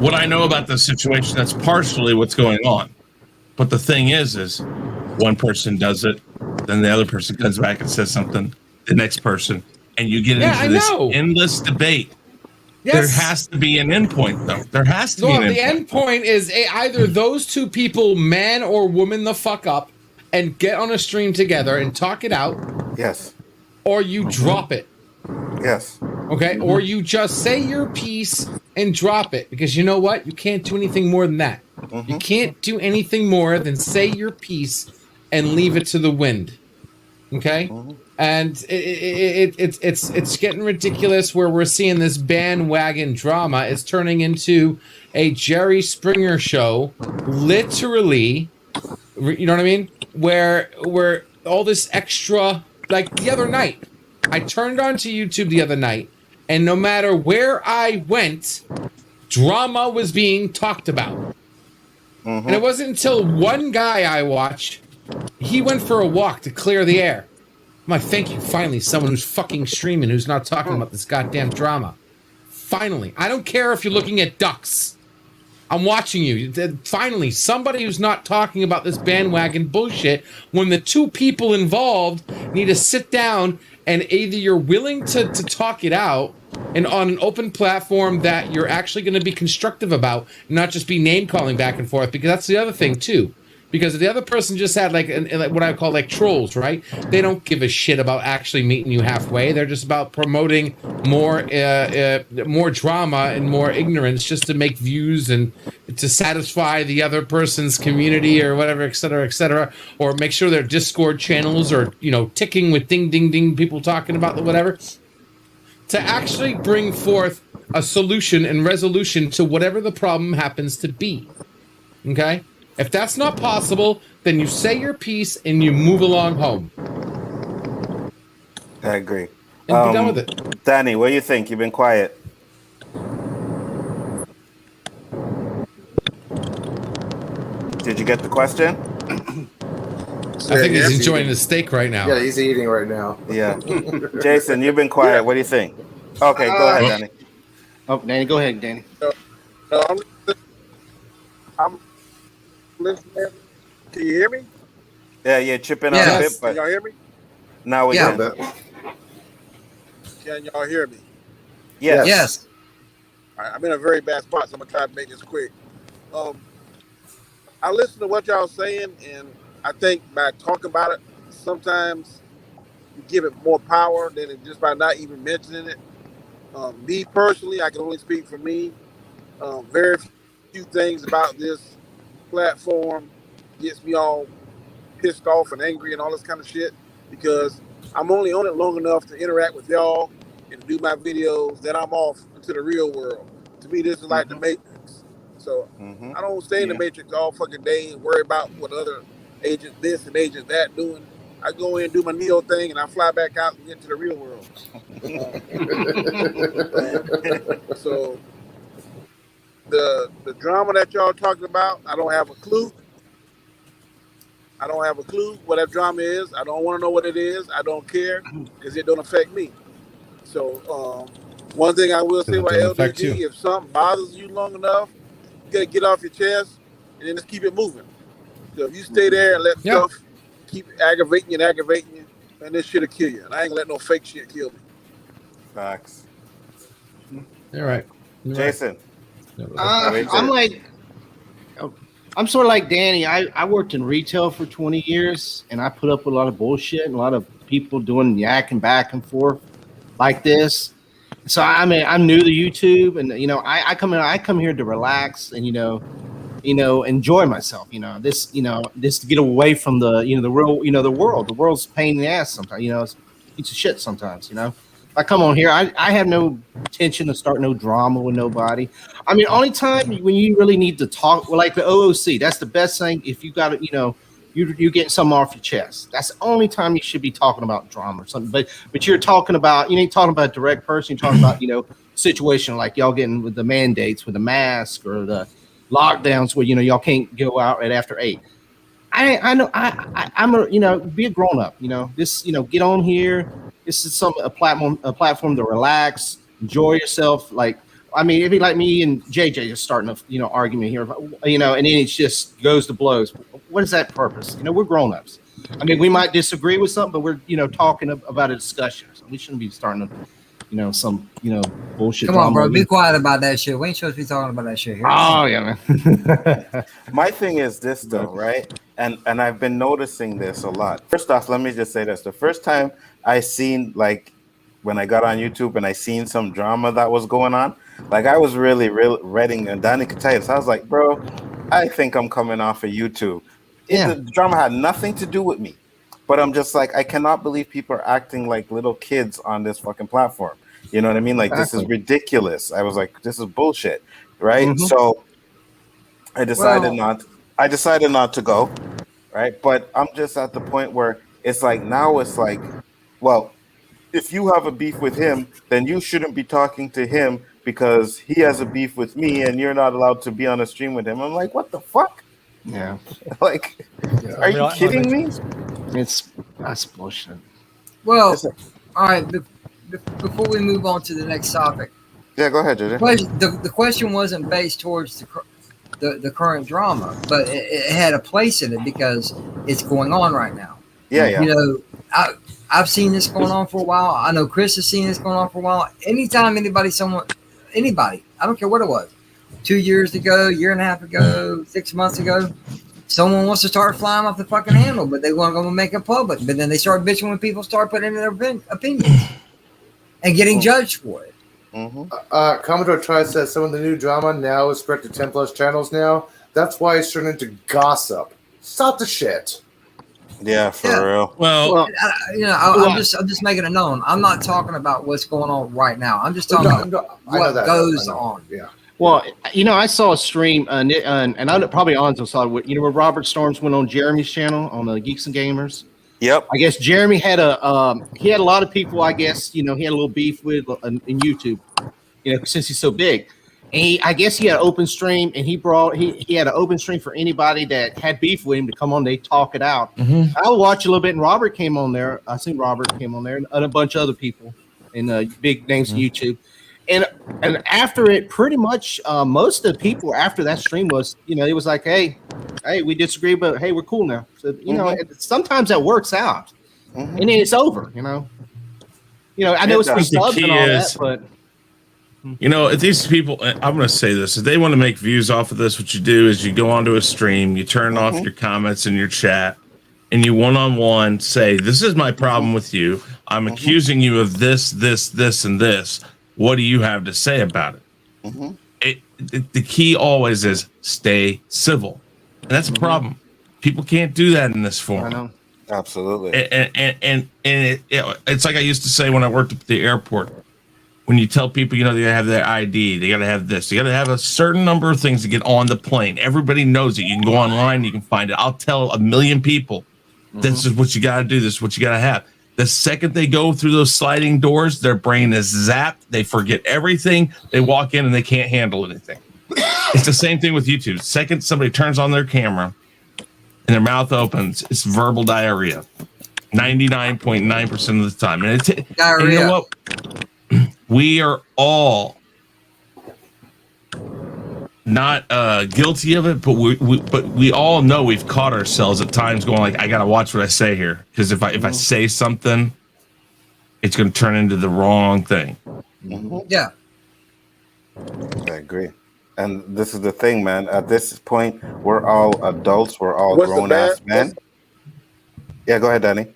What I know about the situation, that's partially what's going on. But the thing is one person does it, then the other person comes back and says something, the next person, and you get into this endless debate. Yes. There has to be an endpoint, though. There has to be an endpoint. The endpoint is either those two people, man or woman, the fuck up, and get on a stream together and talk it out. Yes. Or you drop it. Yes. Okay? Or you just say your piece and drop it. Because you know what? You can't do anything more than that. You can't do anything more than say your piece and leave it to the wind. Okay? And it's getting ridiculous where we're seeing this bandwagon drama is turning into a Jerry Springer show, literally, you know what I mean? Where all this extra, like the other night, I turned onto YouTube the other night, and no matter where I went, drama was being talked about. And it wasn't until one guy I watched, he went for a walk to clear the air. I'm like, thank you, finally, someone who's fucking streaming, who's not talking about this goddamn drama. Finally. I don't care if you're looking at ducks. I'm watching you. Finally, somebody who's not talking about this bandwagon bullshit when the two people involved need to sit down and either you're willing to talk it out and on an open platform that you're actually going to be constructive about, not just be name calling back and forth, because that's the other thing too. Because if the other person just had like what I call like trolls, right? They don't give a shit about actually meeting you halfway. They're just about promoting more drama and more ignorance just to make views and to satisfy the other person's community or whatever, et cetera, or make sure their Discord channels are, ticking with ding, ding, ding, people talking about the whatever. To actually bring forth a solution and resolution to whatever the problem happens to be. Okay? If that's not possible, then you say your piece and you move along home. I agree. And be done with it. Danny, what do you think? You've been quiet. Did you get the question? I think he's enjoying the steak right now. Yeah, he's eating right now. Yeah. Jason, you've been quiet. What do you think? Okay, go ahead, Danny. Oh, Danny, go ahead, Danny. I'm listening. Can you hear me? Yeah, you're chipping on a bit, but can y'all hear me? Now we can. Can y'all hear me? Yes. All right, I'm in a very bad spot, so I'm gonna try to make this quick. I listen to what y'all saying, and I think by talking about it, sometimes you give it more power than it just by not even mentioning it. Me personally, I can only speak for me. Very few things about this platform gets me all pissed off and angry and all this kind of shit because I'm only on it long enough to interact with y'all and do my videos. Then I'm off into the real world. To me, this is like the Matrix. So I don't stay in the Matrix all fucking day and worry about what other agent this and agent that doing. I go in and do my Neo thing and I fly back out and get into the real world. So the drama that y'all talking about, I don't have a clue. I don't have a clue what that drama is. I don't want to know what it is. I don't care because it don't affect me. So one thing I will say about LDG, if something bothers you long enough, you gotta get off your chest and then just keep it moving. So if you stay there and let stuff keep aggravating you, man, this shit'll kill you. And I ain't gonna let no fake shit kill me. Facts. All right. Jason. I'm sort of like Danny. I worked in retail for 20 years, and I put up with a lot of bullshit and a lot of people doing yakking back and forth like this. So I mean, I'm new to YouTube, and I come here to relax and enjoy myself. This to get away from the world. The world's a pain in the ass sometimes. It's a piece of shit sometimes. I come on here, I have no intention to start no drama with nobody. I mean, only time when you really need to talk, like the OOC, that's the best thing. If you got to, you're getting something off your chest. That's the only time you should be talking about drama or something. But you're talking about, you ain't talking about a direct person. You're talking about, situation like y'all getting with the mandates, with the mask or the lockdowns where, y'all can't go out right after 8. I know I'm a be a grown up. This get on here. This is a platform to relax, enjoy yourself. Like I mean, it'd be like me and JJ just starting a argument here, and then it just goes to blows. What is that purpose? We're grown ups. I mean, we might disagree with something, but we're talking about a discussion. So we shouldn't be starting some bullshit. Come on, bro, be quiet about that shit. We ain't supposed to be talking about that shit here. Oh yeah, man. My thing is this though, right? And I've been noticing this a lot. First off, let me just say this: the first time I seen, like, when I got on YouTube and I seen some drama that was going on, like, I was really reading, and Danny could tell you. So I was like, bro, I think I'm coming off of YouTube. The drama had nothing to do with me, but I'm just like, I cannot believe people are acting like little kids on this fucking platform. You know what I mean? Like, This is ridiculous. I was like, this is bullshit, right? So I decided not to go, right? But I'm just at the point where it's like, now it's like, well, if you have a beef with him, then you shouldn't be talking to him because he has a beef with me and you're not allowed to be on a stream with him. I'm like, what the fuck? Yeah. Like, are you kidding me? That's bullshit. Well, all right. Before we move on to the next topic. Yeah, go ahead, JJ. The question wasn't based towards the current drama, but it had a place in it because it's going on right now. Yeah. I've seen this going on for a while. I know Chris has seen this going on for a while. Anytime anybody, I don't care what it was, 2 years ago, year and a half ago, 6 months ago, someone wants to start flying off the fucking handle, but they want to go make it public. But then they start bitching when people start putting in their opinions and getting judged for it. Commodore Tri says some of the new drama now is spread to 10 plus channels now. That's why it's turned into gossip. Stop the shit. Yeah, for real. Well, I'm just making it known. I'm not talking about what's going on right now. I'm just talking about what goes on. Yeah. Well, I saw a stream, and I probably Anzo saw it. Where Robert Storms went on Jeremy's channel on the Geeks and Gamers. Yep. I guess Jeremy had a lot of people. I guess he had a little beef with in YouTube. Since he's so big. And I guess he had an open stream, and he had an open stream for anybody that had beef with him to come on. They talk it out. I watched a little bit, and Robert came on there. I seen Robert came on there, and a bunch of other people, and big names on YouTube. And after it, pretty much most of the people after that stream was, it was like, hey, we disagree, but hey, we're cool now. So sometimes that works out, and then it's over. I know it's for subs and all that, but. If these people, I'm going to say this, if they want to make views off of this, what you do is you go onto a stream, you turn off your comments in your chat, and you one-on-one say, this is my problem with you. I'm accusing you of this, and this. What do you have to say about it? The key always is stay civil. And that's a problem. People can't do that in this forum. I know. Absolutely. And it's like I used to say when I worked at the airport. When you tell people, they gotta have their ID, they gotta have this, they gotta have a certain number of things to get on the plane. Everybody knows it. You can go online, you can find it. I'll tell 1 million people, this is what you gotta do, this is what you gotta have. The second they go through those sliding doors, their brain is zapped. They forget everything. They walk in and they can't handle anything. It's the same thing with YouTube. The second somebody turns on their camera and their mouth opens, it's verbal diarrhea. 99.9% of the time. And Diarrhea. And you know what? We are all not guilty of it, but we all know we've caught ourselves at times going like, I gotta watch what I say here, because if I say something, it's going to turn into the wrong thing. Yeah, I agree. And this is the thing, man. At this point, we're all adults. We're all grown ass men. Yeah, go ahead, Danny.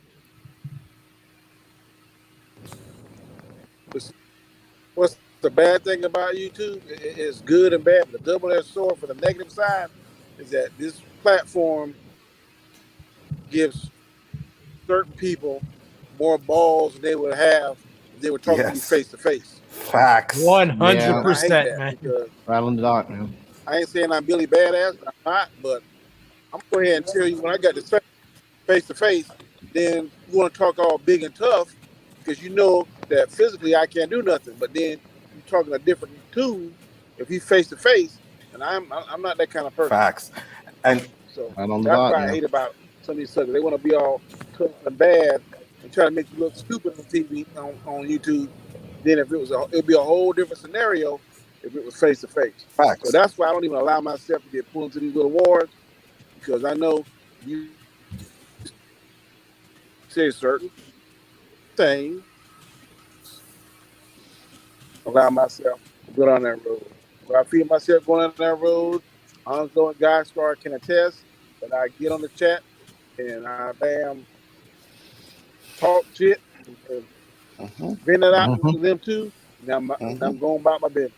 What's the bad thing about YouTube? It's good and bad. The double-edged sword for the negative side is that this platform gives certain people more balls than they would have if they were talking to you face to face. Facts. 100%, man. Right on the dot, man. I ain't saying I'm Billy Badass, I'm not, but I'm going to go ahead and tell you when I got this face to face, then you want to talk all big and tough because you know that physically I can't do nothing. But then you're talking a different tune if he's face to face, and I'm not that kind of person. Facts. And so right on the that's dot, what I hate about some of these suckers. They want to be all tough and bad and try to make you look stupid on TV on YouTube. Then if it'd be a whole different scenario if it was face to face. Facts. So that's why I don't even allow myself to get pulled into these little wars because I know you say certain things. Allow myself to go down that road. When I feel myself going down that road, Onzo and Guy Star can attest that I get on the chat and I talk shit and vent it out to them too. And I'm going about my business.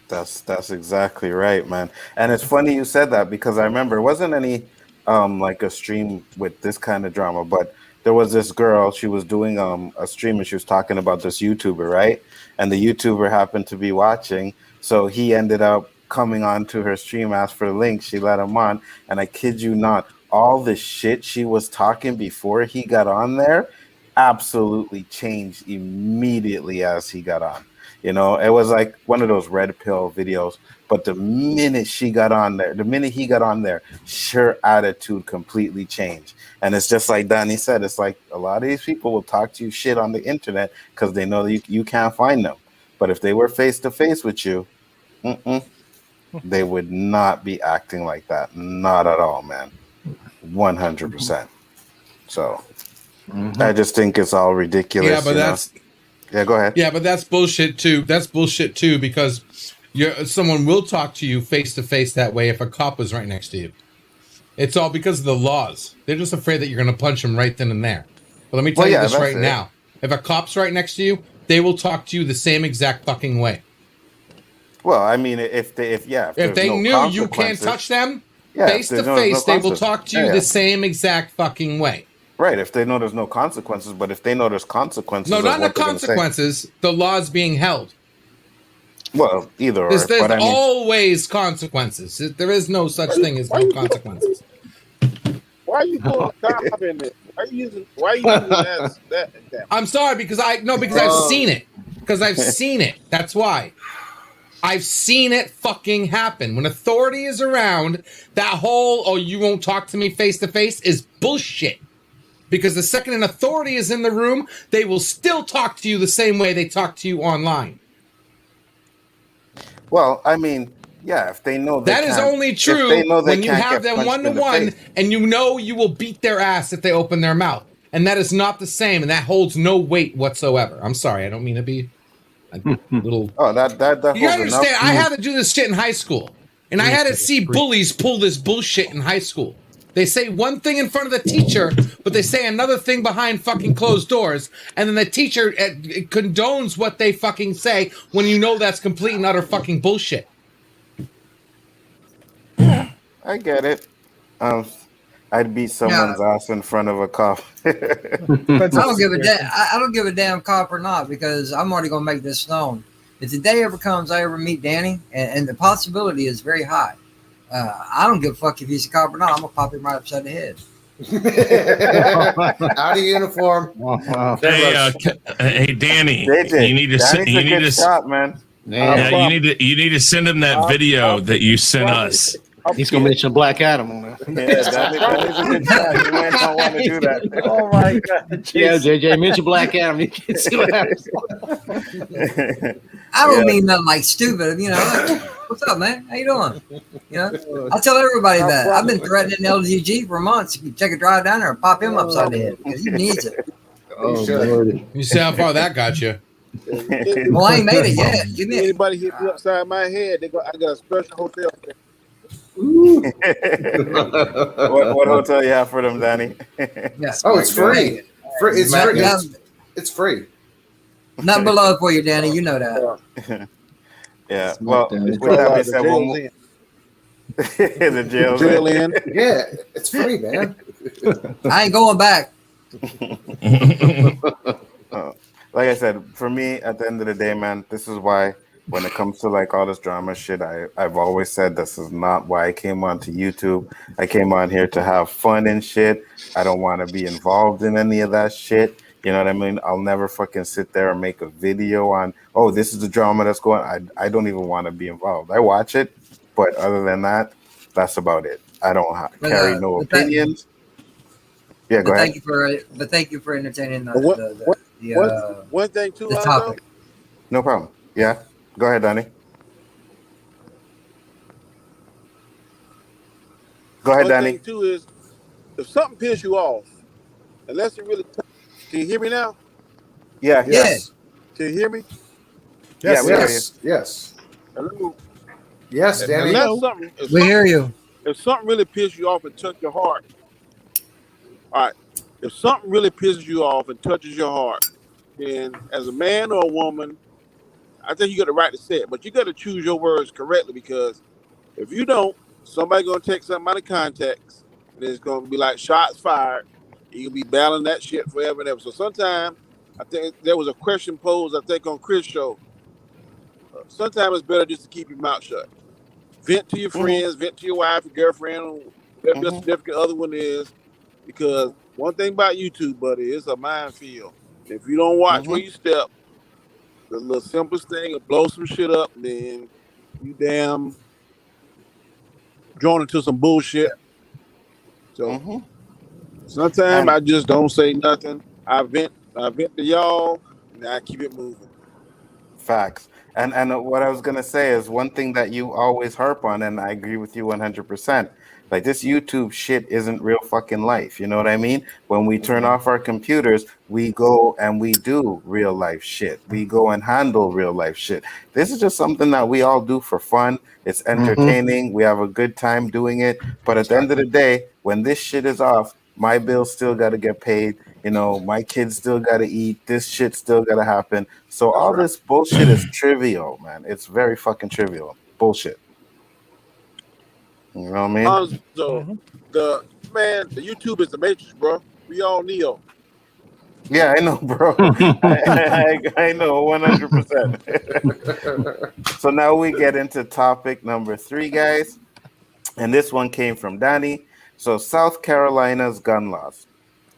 That's exactly right, man. And it's funny you said that because I remember it wasn't any like a stream with this kind of drama, but there was this girl, she was doing a stream and she was talking about this YouTuber, right? And the YouTuber happened to be watching, so he ended up coming on to her stream, asked for the link, she let him on, and I kid you not, all the shit she was talking before he got on there absolutely changed immediately as he got on. You know, it was like one of those red pill videos, but the minute he got on there, her attitude completely changed. And it's just like Danny said, it's like a lot of these people will talk to you shit on the internet because they know that you can't find them. But if they were face to face with you, they would not be acting like that. Not at all, man. 100%. So I just think it's all ridiculous. Yeah, but that's... Yeah, go ahead. Yeah, but that's bullshit too. That's bullshit too because someone will talk to you face to face that way if a cop was right next to you. It's all because of the laws. They're just afraid that you're going to punch them right then and there. But let me tell you this right now. If a cop's right next to you, they will talk to you the same exact fucking way. Well, I mean, if they knew you can't touch them face to face, they will talk to you the same exact fucking way. Right, if they know there's no consequences, but if they know there's consequences... No, not the consequences, the law's being held. Well, either or. There's always consequences. There is no such thing as no consequences. Why are you pulling cop in this? Why are you using that? I'm sorry, because I've seen it. Because I've seen it. That's why. I've seen it fucking happen. When authority is around, that whole, you won't talk to me face to face is bullshit. Because the second an authority is in the room, they will still talk to you the same way they talk to you online. Well, I mean, yeah, if they know that is only true when you have them one-to-one and you know you will beat their ass if they open their mouth. And that is not the same, and that holds no weight whatsoever. I'm sorry, I don't mean to be a little... that you understand, I had to do this shit in high school. And I had to see bullies pull this bullshit in high school. They say one thing in front of the teacher but they say another thing behind fucking closed doors, and then the teacher condones what they fucking say when you know that's complete and utter fucking bullshit. I get it. I'd beat someone's ass in front of a cop. I don't give a damn. I don't give a damn cop or not, because I'm already gonna make this known. If the day ever comes I ever meet Danny, and the possibility is very high, I don't give a fuck if he's a cop or not. I'm gonna pop him right upside the head. Out of uniform. Hey, Danny, JJ, you need to shot, man. Yeah, you need to send him that video that you sent us. He's gonna mention Black Adam on that. Yeah, Danny's a good shot. You might not want to do that. Oh my god. Yeah, JJ, mention Black Adam. You can see what happens. I don't mean nothing like stupid, you know. Like, what's up, man? How you doing? You know, I tell everybody that. I've been threatening LGG for months. You take a drive down there and pop him upside the head because he needs it. Oh, Lord. You see how far that got you? Well, I ain't made it yet. Give me Anybody hit me upside my head, I got a special hotel. What hotel you have for them, Danny? Yes. Oh, it's free. It's free. It's free. Nothing but love for you, Danny. You know that. Yeah. Well, with that being said, the jail in. Yeah, it's free, man. I ain't going back. Like I said, for me, at the end of the day, man, this is why when it comes to like all this drama shit, I've always said this is not why I came onto YouTube. I came on here to have fun and shit. I don't want to be involved in any of that shit. You know what I mean? I'll never fucking sit there and make a video on, oh, this is the drama that's going on. I don't even want to be involved. I watch it, but other than that, that's about it. I don't carry no opinions. Yeah, go ahead. Thank you for entertaining one thing too. The topic. No problem. Yeah, go ahead, Donnie. Go ahead, Danny. One thing too is if something pisses you off, unless it really. Can you hear me now? Yeah. Yes. Can you hear me? Yes. Yes. Hello. Yes, Danny. We hear you. If something really pisses you off and touches your heart, all right. If something really pisses you off and touches your heart, then as a man or a woman, I think you got the right to say it, but you got to choose your words correctly, because if you don't, somebody's gonna take something out of context, and it's gonna be like shots fired. You'll be battling that shit forever and ever. So sometimes, I think there was a question posed, I think, on Chris' show. Sometimes it's better just to keep your mouth shut. Vent to your friends, vent to your wife, your girlfriend, whatever your significant other one is. Because one thing about YouTube, buddy, it's a minefield. If you don't watch where you step, the little simplest thing will blow some shit up, then you damn drawn into some bullshit. So sometimes I just don't say nothing. I vent to y'all, and I keep it moving. Facts. And what I was gonna say is one thing that you always harp on, and I agree with you 100%. Like, this YouTube shit isn't real fucking life. You know what I mean? When we turn off our computers, we go and we do real life shit. We go and handle real life shit. This is just something that we all do for fun. It's entertaining. We have a good time doing it. But at the end of the day, when this shit is off, my bills still got to get paid. You know, my kids still got to eat. This shit still got to happen. So all this bullshit is trivial, man. It's very fucking trivial. Bullshit. You know what I mean? So the YouTube is the Matrix, bro. We all Neo. Yeah, I know, bro. I know 100%. So now we get into topic number 3, guys. And this one came from Danny. So South Carolina's gun laws.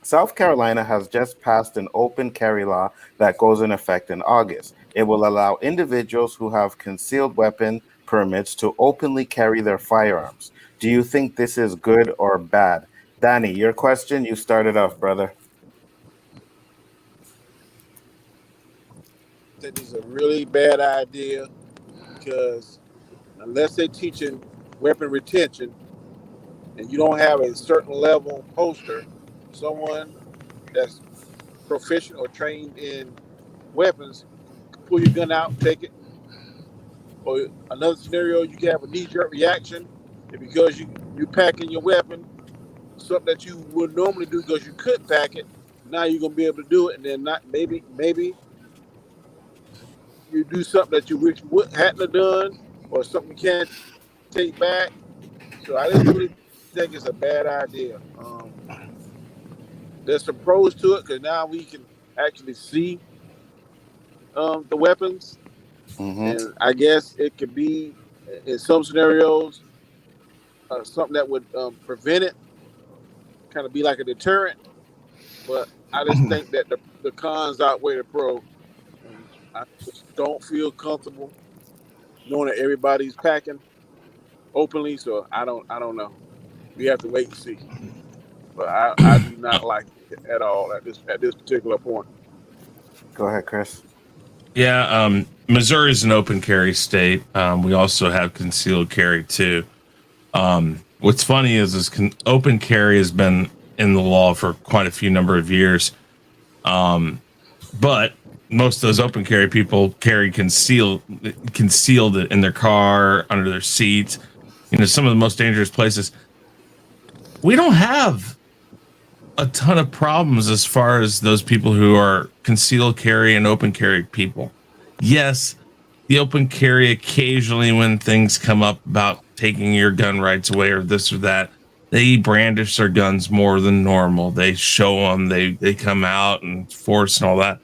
South Carolina has just passed an open carry law that goes in effect in August. It will allow individuals who have concealed weapon permits to openly carry their firearms. Do you think this is good or bad? Danny, your question, you started off, brother. That is a really bad idea, because unless they're teaching weapon retention and you don't have a certain level holster, someone that's proficient or trained in weapons can pull your gun out and take it. Or another scenario, you can have a knee-jerk reaction, and because you packing your weapon, something that you would normally do because you could pack it. Now you're gonna be able to do it, and then not maybe you do something that you wish hadn't have done, or something you can't take back. So I just really think it's a bad idea. There's some pros to it because now we can actually see the weapons, and I guess it could be in some scenarios something that would prevent it, kind of be like a deterrent. But I just think that the cons outweigh the pro. And I just don't feel comfortable knowing that everybody's packing openly. So I don't know. We have to wait and see. But I do not like it at all at this particular point. Go ahead, Chris. Yeah, Missouri is an open carry state. We also have concealed carry too. What's funny is open carry has been in the law for quite a few number of years. But most of those open carry people carry concealed it in their car, under their seat, some of the most dangerous places. We don't have a ton of problems as far as those people who are concealed carry and open carry people. Yes, the open carry occasionally, when things come up about taking your gun rights away or this or that, they brandish their guns more than normal. They show them, they come out and force and all that.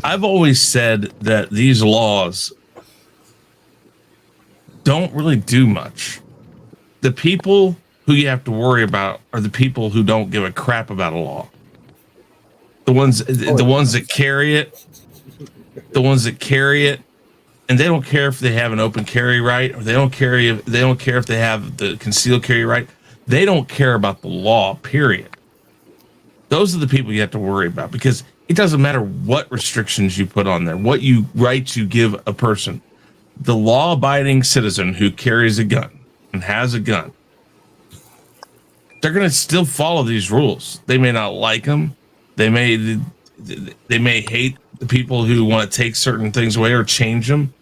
I've always said that these laws don't really do much. The people who you have to worry about are the people who don't give a crap about a law. The ones that carry it, and they don't care if they have an open carry right, or they don't care if they have the concealed carry right. They don't care about the law, period. Those are the people you have to worry about, because it doesn't matter what restrictions you put on there, what rights you give a person. The law-abiding citizen who carries a gun and has a gun, they're going to still follow these rules. They may not like them. They may hate the people who want to take certain things away or change them.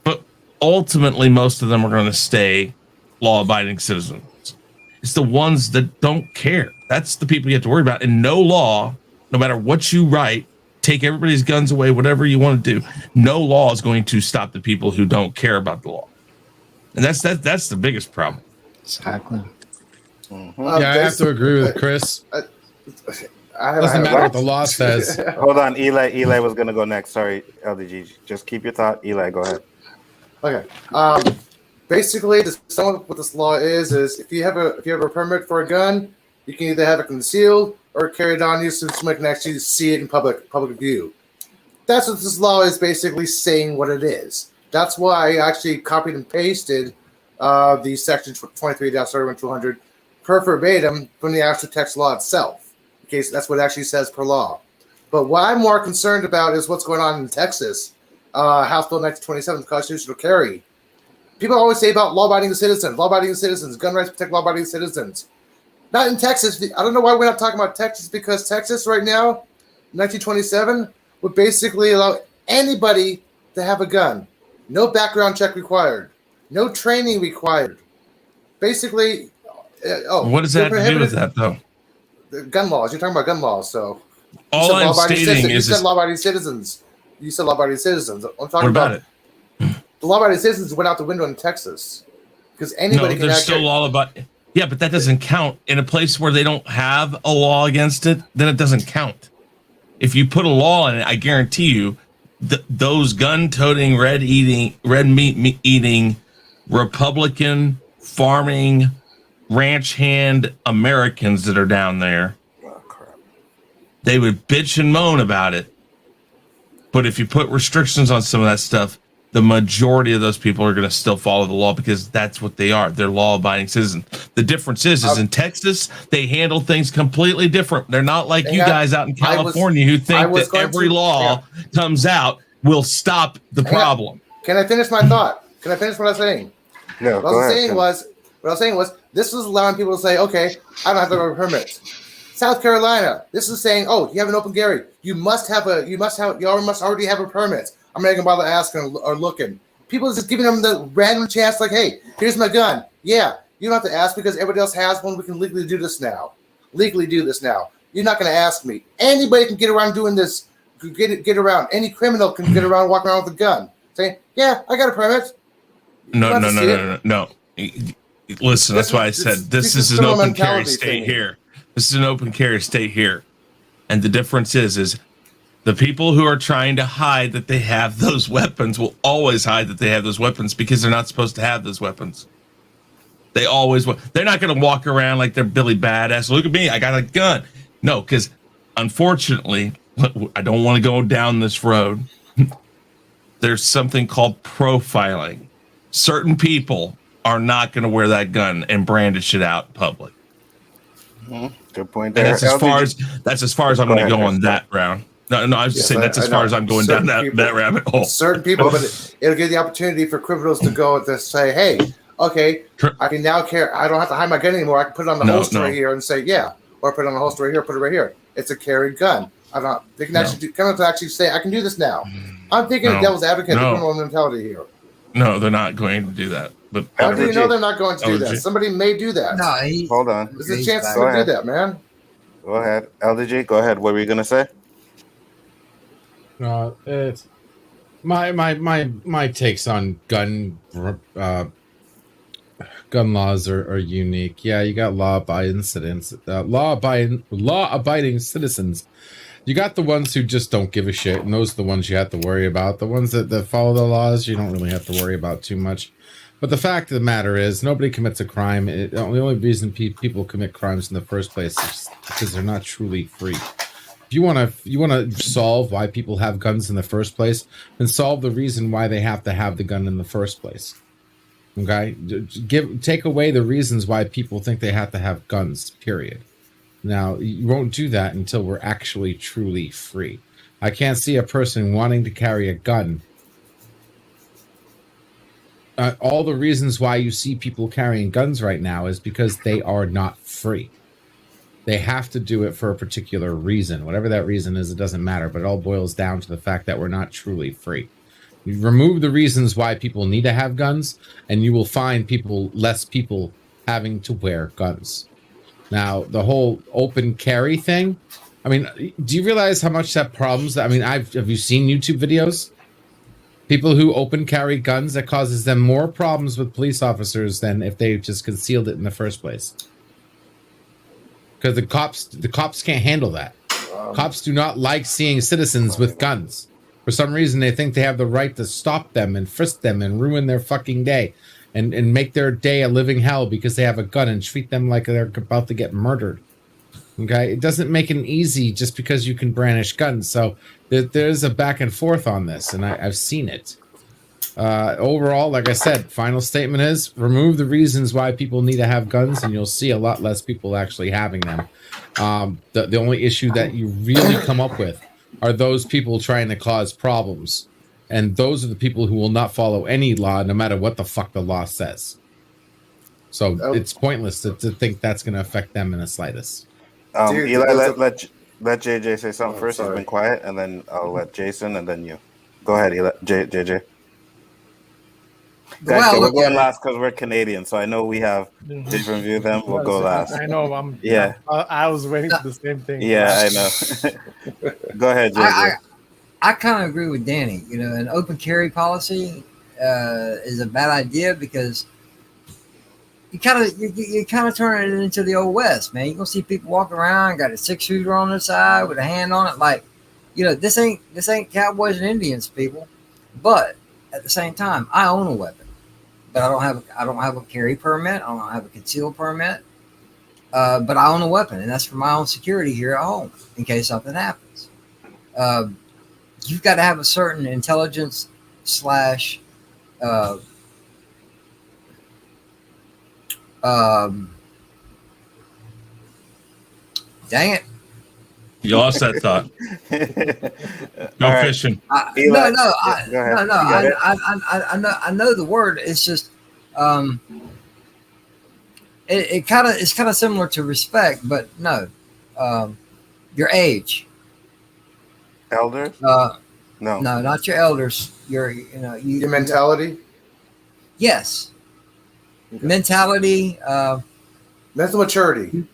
But ultimately, most of them are going to stay law-abiding citizens. It's the ones that don't care. That's the people you have to worry about. And no law, no matter what you write, take everybody's guns away, whatever you want to do, no law is going to stop the people who don't care about the law. And that's the biggest problem. Exactly. I have to agree with Chris. Doesn't matter what the law says. Hold on, Eli was going to go next. Sorry, LDG. Just keep your thought. Eli, go ahead. Okay. Basically, what this law is if you have a permit for a gun, you can either have it concealed or carry it on you so someone can actually see it in public view. That's what this law is basically saying what it is. That's why I actually copied and pasted the section 23-31-200 per verbatim from the actual text law itself. In case that's what it actually says per law. But what I'm more concerned about is what's going on in Texas. House Bill 1927, constitutional carry. People always say about law-abiding citizens, gun rights protect law-abiding citizens. Not in Texas. I don't know why we're not talking about Texas, because Texas right now, 1927, would basically allow anybody to have a gun. No background check required. No training required. Basically, what does that have to do with that, though? Gun laws. You're talking about gun laws, so. All I'm stating is... You said law-abiding citizens. I'm talking about it. The law-abiding citizens went out the window in Texas. Because anybody can... there's still law about... Yeah, but that doesn't count. In a place where they don't have a law against it, then it doesn't count. If you put a law in it, I guarantee you, those gun-toting, red meat eating, Republican farming, ranch hand Americans that are down there, they would bitch and moan about it. But if you put restrictions on some of that stuff, the majority of those people are going to still follow the law, because that's what they are. They're law-abiding citizens. The difference is in Texas, they handle things completely different. They're not like you guys out in California who think that every law comes out will stop the problem. Can I finish my thought? Can I finish what I'm saying? No, what I was saying was this was allowing people to say, okay, I don't have a permit. South Carolina, this is saying, oh, you have an open carry. You must already have a permit. I'm not going to bother asking or looking. People are just giving them the random chance, like, hey, here's my gun. Yeah, You don't have to ask because everybody else has one. We can legally do this now. Legally do this now. You're not going to ask me. Anybody can get around doing this. Get around. Any criminal can get around, walk around with a gun. Saying, yeah, I got a permit. No. Listen, that's why I said this is an open carry state here. This is an open carry state here. And the difference is the people who are trying to hide that they have those weapons will always hide that they have those weapons because they're not supposed to have those weapons. They always will. They're not going to walk around like they're Billy Badass. Look at me, I got a gun. No, because unfortunately, I don't want to go down this road. There's something called profiling. Certain people are not going to wear that gun and brandish it out in public. Good point there. And that's as far as I'm going to go on that round. No, I was just saying that's as far as I'm going down that rabbit hole. Certain people, but it'll give the opportunity for criminals to go and to say, hey, okay, I can now carry. I don't have to hide my gun anymore. I can put it on the holster right here and say, yeah, or put it on the holster right here, put it right here. It's a carried gun. They can actually come to actually say, I can do this now. I'm thinking of devil's advocate, the criminal mentality here. No, they're not going to do that. But how do you know they're not going to do that? Somebody may do that. No, hold on. There's a chance to do that, man. Go ahead, LDG. Go ahead. What were you gonna say? It's my takes on gun laws are unique. Yeah, you got law-abiding citizens. You got the ones who just don't give a shit, and those are the ones you have to worry about. The ones that follow the laws, you don't really have to worry about too much. But the fact of the matter is, nobody commits a crime. The only reason people commit crimes in the first place is because they're not truly free. If you want to solve why people have guns in the first place, then solve the reason why they have to have the gun in the first place. Okay, take away the reasons why people think they have to have guns. Period. Now, you won't do that until we're actually truly free. I can't see a person wanting to carry a gun. All the reasons why you see people carrying guns right now is because they are not free. They have to do it for a particular reason. Whatever that reason is, it doesn't matter. But it all boils down to the fact that we're not truly free. You remove the reasons why people need to have guns, and you will find less people having to wear guns. Now, the whole open carry thing, I mean, do you realize how much that problems? I mean, have you seen YouTube videos? People who open carry guns, that causes them more problems with police officers than if they just concealed it in the first place. Because the cops can't handle that. Cops do not like seeing citizens with guns. For some reason, they think they have the right to stop them and frisk them and ruin their fucking day and make their day a living hell because they have a gun and treat them like they're about to get murdered. Okay? It doesn't make it easy just because you can brandish guns. So there's a back and forth on this, and I've seen it. Overall, like I said, final statement is remove the reasons why people need to have guns, and you'll see a lot less people actually having them. The only issue that you really come up with are those people trying to cause problems. And those are the people who will not follow any law, no matter what the fuck the law says. So it's pointless to think that's going to affect them in the slightest. Eli, let JJ say something first. Sorry. He's been quiet, and then I'll let Jason, and then you. Go ahead, Eli. JJ. Guys, we're going last because we're Canadian, so I know we have different view than we'll go last. I know. I was waiting for the same thing. Yeah, I know. Go ahead, JJ. I kind of agree with Danny. You know, an open carry policy is a bad idea because you kind of turn it into the old west, man. You're gonna see people walking around, got a 6-shooter on their side with a hand on it, like, you know, this ain't cowboys and Indians, people. But at the same time, I own a weapon, but I don't have a carry permit. I don't have a conceal permit. But I own a weapon, and that's for my own security here at home in case something happens. You've got to have a certain intelligence / dang it. You lost that thought. Go fishing. I know the word. It's just it's kind of similar to respect, but no. Your age. Elders? No, not your elders. Your your mentality. Yes. mentality, mental maturity.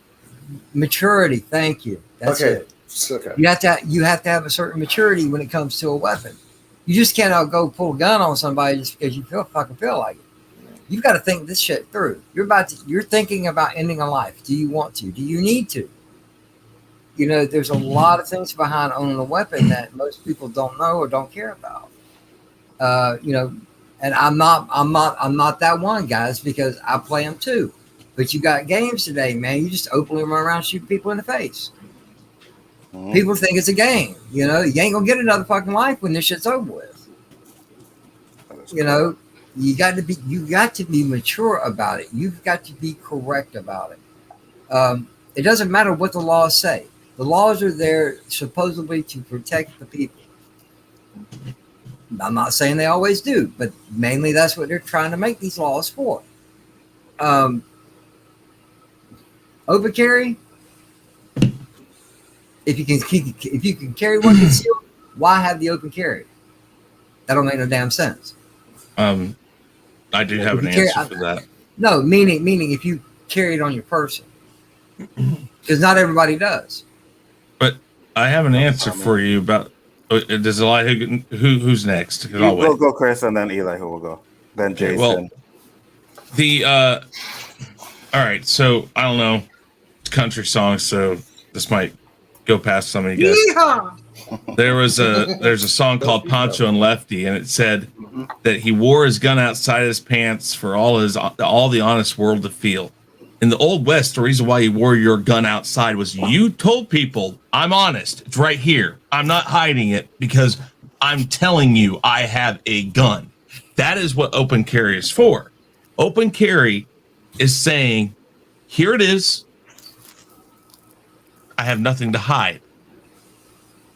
Maturity. Thank you. That's it. Okay. You have to have a certain maturity when it comes to a weapon. You just cannot go pull a gun on somebody just because you fucking feel like it. You've got to think this shit through. You're thinking about ending a life. Do you want to? Do you need to? You know, there's a lot of things behind owning a weapon that most people don't know or don't care about. You know, and I'm not that one, guys, because I play them too. But you got games today, man. You just openly run around shooting people in the face. People think it's a game. You know, you ain't gonna get another fucking life when this shit's over with. You know, you got to be mature about it. You've got to be correct about it. It doesn't matter what the laws say. The laws are there supposedly to protect the people. I'm not saying they always do, but mainly that's what they're trying to make these laws for. Open carry. If you can carry one concealed, why have the open carry? That don't make no damn sense. I do have an answer for that. No, meaning if you carry it on your person, because not everybody does. But I have an answer for you about. Does Elihu? Who's next? Go, Chris, and then Elihu will go. Then Jason. Well, all right. So I don't know country songs, so this might go past some of you guys. Yeehaw! There's a song called Poncho and Lefty, and it said that he wore his gun outside his pants for all the honest world to feel. In the Old West, the reason why you wore your gun outside was you told people, I'm honest. It's right here. I'm not hiding it because I'm telling you I have a gun. That is what open carry is for. Open carry is saying, here it is. I have nothing to hide.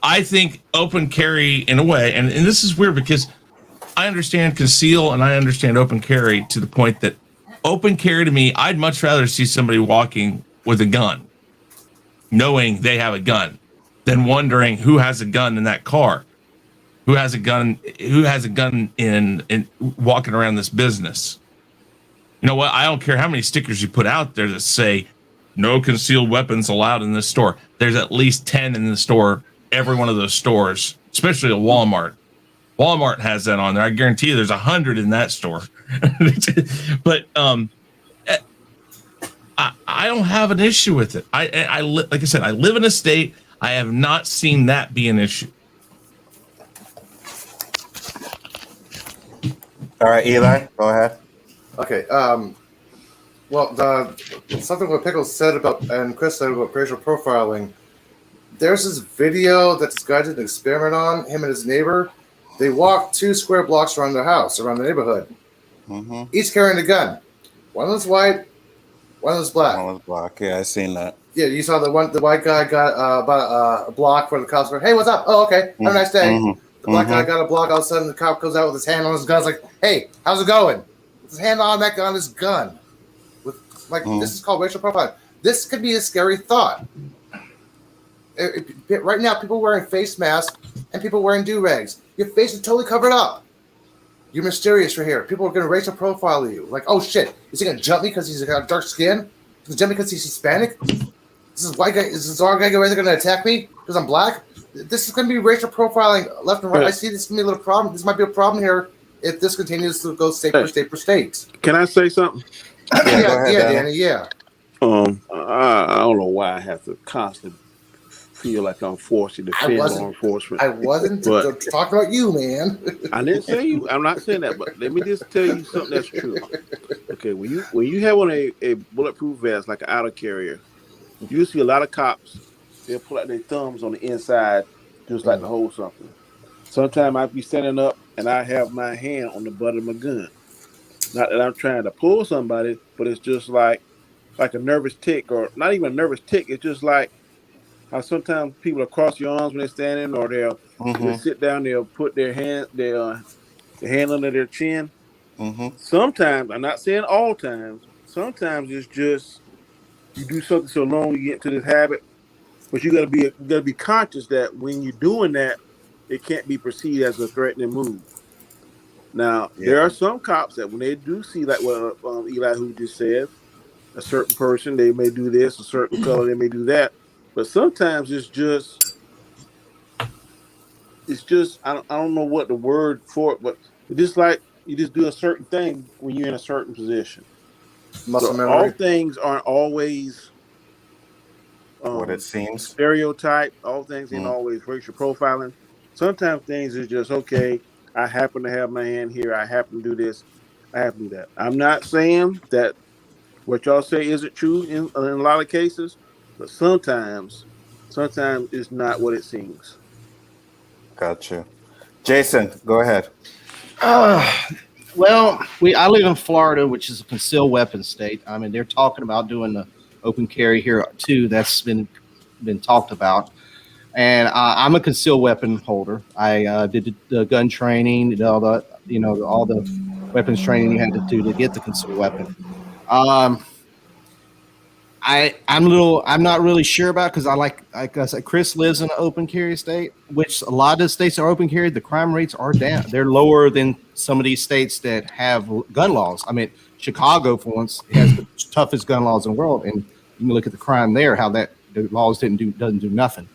I think open carry in a way, and this is weird because I understand conceal and I understand open carry to the point that open carry to me, I'd much rather see somebody walking with a gun, knowing they have a gun, than wondering who has a gun in that car, who has a gun in walking around this business. You know what? I don't care how many stickers you put out there that say no concealed weapons allowed in this store. There's at least 10 in the store, every one of those stores, especially a Walmart. Walmart has that on there. I guarantee you there's 100 in that store. But I don't have an issue with it. Like I said, I live in a state. I have not seen that be an issue. All right, Eli, go ahead. Okay. Well, something what Pickles said about and Chris said about racial profiling. There's this video that this guy did an experiment on, him and his neighbor. They walked 2 square blocks around their house, around the neighborhood. Mm-hmm. Each carrying a gun. One was white, one was black. One was black. Yeah, I seen that. Yeah, you saw the white guy got about a block where the cops were, hey, what's up? Oh, okay. Have a nice day. Mm-hmm. The black guy got a block. All of a sudden, the cop goes out with his hand on his gun. It's like, hey, how's it going? With his hand on his gun. This is called racial profiling. This could be a scary thought. Right now, people wearing face masks and people wearing do-rags. Your face is totally covered up. You're mysterious right here. People are going to racial profile you. Like, oh shit, is he going to jump me because he's got dark skin? Is he jump me because he's Hispanic? Is this white guy? Is this our guy going to attack me because I'm black? This is going to be racial profiling left and right. I see this is going to be a little problem. This might be a problem here if this continues to go state for state for state. Can I say something? Yeah, Danny. Yeah. I don't know why I have to constantly feel like I'm forced to defend law enforcement. I wasn't talking about you, man. I didn't say you. I'm not saying that, but let me just tell you something that's true. Okay, when you have on a bulletproof vest like an auto carrier, you see a lot of cops. They'll pull out their thumbs on the inside, just like to hold something. Sometimes I'd be standing up and I have my hand on the butt of my gun. Not that I'm trying to pull somebody, but it's just like a nervous tick, or not even a nervous tick. It's just like how sometimes people will cross your arms when they're standing, or they'll sit down, they'll put their hand under their chin. Mm-hmm. Sometimes, I'm not saying all times, sometimes it's just you do something so long you get into this habit, but you gotta be conscious that when you're doing that, it can't be perceived as a threatening move. Now, Yeah. there are some cops that when they do see like what Elihu just said, a certain person, they may do this, a certain color, they may do that. But sometimes it's just I don't know what the word for it, but it's just like you just do a certain thing when you're in a certain position. Muscle So all memory. things aren't always What it seems. stereotype. All things ain't Mm. always racial profiling. Sometimes things is just okay. I happen to have my hand here. I happen to do this. I happen to do that. I'm not saying that what y'all say isn't true in a lot of cases, but sometimes it's not what it seems. Gotcha. Jason, go ahead. Well, I live in Florida, which is a concealed weapons state. I mean, they're talking about doing the open carry here too. That's been talked about. And I'm a concealed weapon holder. I did the gun training, did all the all the weapons training you had to do to get the concealed weapon. I'm not really sure about because like I said, Chris lives in an open carry state, which a lot of the states are open carry. The crime rates are down. They're lower than some of these states that have gun laws. I mean, Chicago, for once, has the toughest gun laws in the world, and you can look at the crime there, how that the laws doesn't do nothing.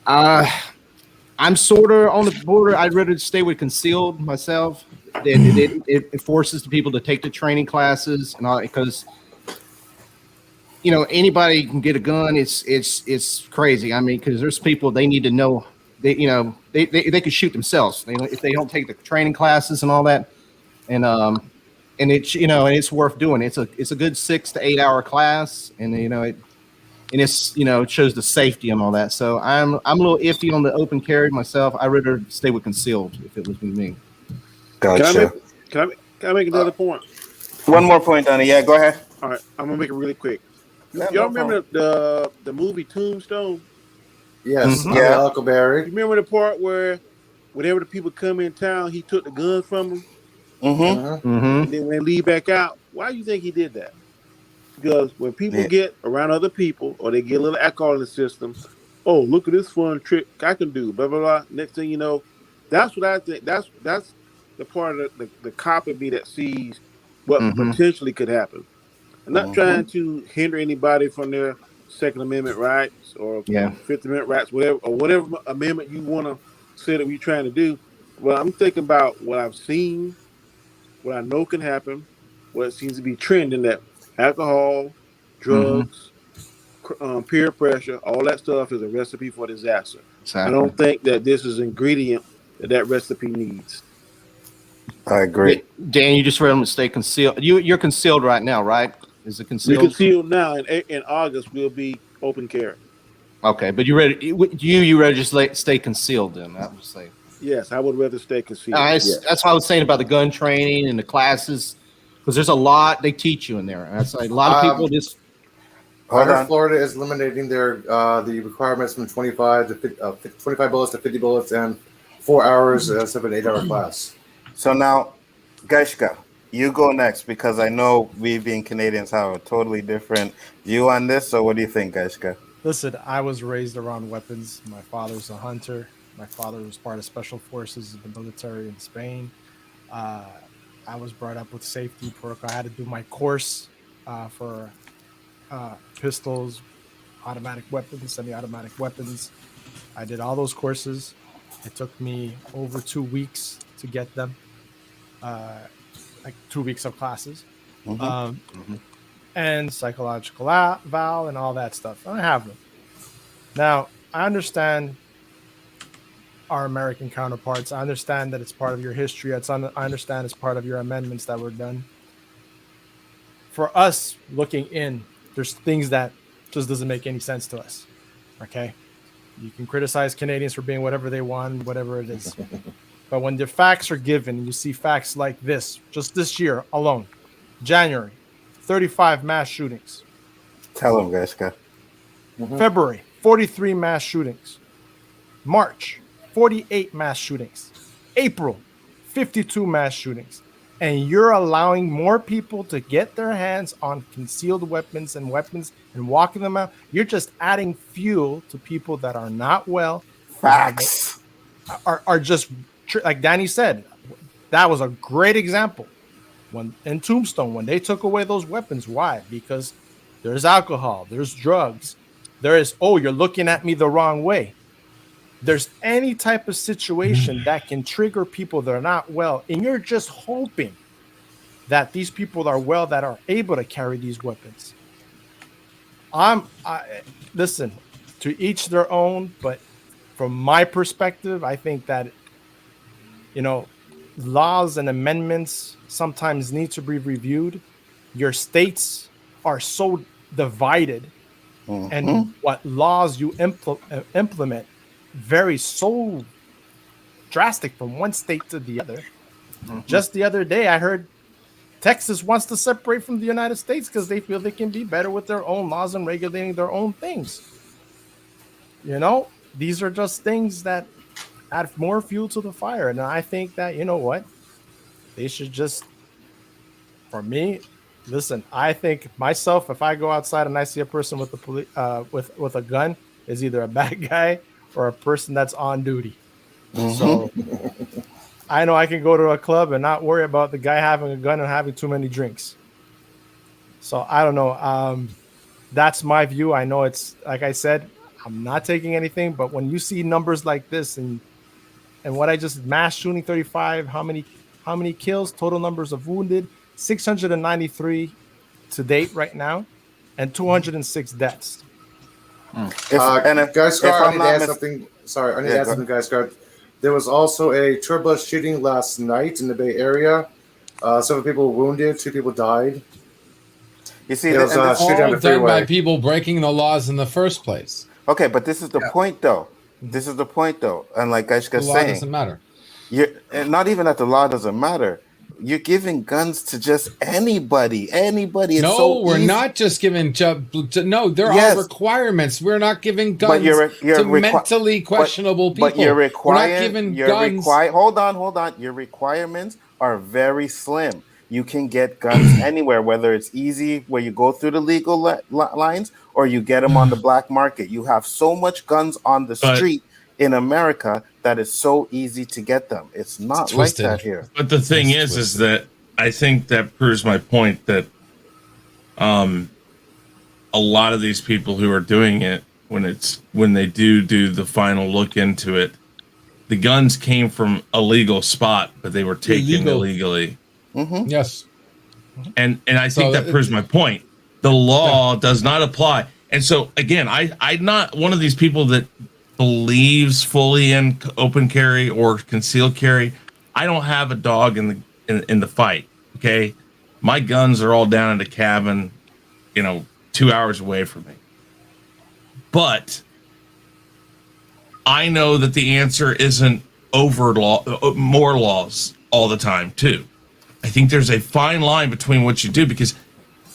I'm sort of on the border. I'd rather stay with concealed myself. It forces the people to take the training classes and all because anybody can get a gun. It's crazy. I mean, because there's people they need to know. They could shoot themselves if they don't take the training classes and all that. And it's and it's worth doing. It's a good 6 to 8 hour class, and it shows the safety and all that. So I'm a little iffy on the open carry myself. I'd rather stay with concealed if it was me. Gotcha. Can I make another point? One more point, Donnie. Yeah, go ahead. All right, I'm gonna make it really quick. Yeah, Y'all no remember the movie Tombstone? Yes. Mhm. Yeah. Huckleberry. You remember the part where whenever the people come in town, he took the guns from them, Mm-hmm. and then when they leave back out, why do you think he did that? Because when people get around other people or they get a little alcohol in the system, oh, look at this fun trick I can do, blah, blah, blah. Next thing you know, that's what I think. That's the part of the cop in me that sees what potentially could happen. I'm not trying to hinder anybody from their Second Amendment rights or Fifth Amendment rights, whatever amendment you want to say that we're trying to do. Well, I'm thinking about what I've seen, what I know can happen, what seems to be trending that alcohol, drugs, peer pressure, all that stuff is a recipe for disaster. Exactly. I don't think that this is an ingredient that recipe needs. I agree. Dan, you just read them to stay concealed. You're concealed right now, right? Is it concealed? We're concealed now. In August, we'll be open carry. Okay, but you ready just stay concealed then? I would say. Yes, I would rather stay concealed. Yes. That's what I was saying about the gun training and the classes, because there's a lot they teach you in there. And that's like a lot of people just. Florida is eliminating their the requirements from 25 bullets to 50 bullets and 4 hours instead of an 8 hour class. So now, Gaishka, you go next because I know we being Canadians have a totally different view on this. So what do you think, Gaishka? Listen, I was raised around weapons. My father's a hunter. My father was part of special forces in the military in Spain. I was brought up with safety protocol. I had to do my course for pistols, automatic weapons, semi-automatic weapons. I did all those courses. It took me over 2 weeks to get them, like 2 weeks of classes, and psychological vow and all that stuff. I have them. Now, I understand our American counterparts. I understand that it's part of your history. I understand it's part of your amendments that were done. For us looking in, there's things that just doesn't make any sense to us. Okay, you can criticize Canadians for being whatever they want, whatever it is, but when the facts are given, you see facts like this. Just this year alone, January, 35 mass shootings. Tell them, Gaishka. February, 43 mass shootings. March, 48 mass shootings. April, 52 mass shootings. And you're allowing more people to get their hands on concealed weapons and walking them out. You're just adding fuel to people that are not well. Facts. Are just, like Danny said, that was a great example. When in Tombstone, when they took away those weapons, why? Because there's alcohol, there's drugs, there is, oh, you're looking at me the wrong way. There's any type of situation that can trigger people that are not well, and you're just hoping that these people are well that are able to carry these weapons. Listen, to each their own, but from my perspective, I think that, you know, laws and amendments sometimes need to be reviewed. Your states are so divided, and what laws you implement vary so drastic from one state to the other. Just the other day, I heard Texas wants to separate from the United States because they feel they can be better with their own laws and regulating their own things. You know, these are just things that add more fuel to the fire. And I think that, you know what, they should just, for me, listen, I think myself, if I go outside and I see a person with with a gun, is either a bad guy or a person that's on duty. So I know I can go to a club and not worry about the guy having a gun and having too many drinks. So I don't know. That's my view. I know it's, like I said, I'm not taking anything, but when you see numbers like this and what I just, mass shooting 35, how many kills, total numbers of wounded, 693 to date right now, and 206 deaths. Guys, I need to add something. Sorry, I need to add something, guys. There was also a tour bus shooting last night in the Bay Area. Several people were wounded, 2 people died. You see, it was shooting on the done freeway by people breaking the laws in the first place. Okay, but this is the point, though. This is the point, though. And like I was saying, the law doesn't matter. And not even that the law doesn't matter. You're giving guns to just anybody. It's no, so we're easy. not just giving. No, there are requirements. We're not giving guns to mentally questionable people. But you're requiring. We're not giving guns. Hold on. Your requirements are very slim. You can get guns anywhere, whether it's easy where you go through the legal lines or you get them on the black market. You have so much guns on the street in America that it's so easy to get them. It's not like that here. But the thing is that I think that proves my point that a lot of these people who are doing it, when they do the final look into it, the guns came from a legal spot, but they were taken illegally. Yes. And I think that proves my point. The law does not apply. And so again, I'm not one of these people that believes fully in open carry or concealed carry. I don't have a dog in the fight. Okay. My guns are all down in the cabin, 2 hours away from me. But I know that the answer isn't more laws all the time too. I think there's a fine line between what you do, because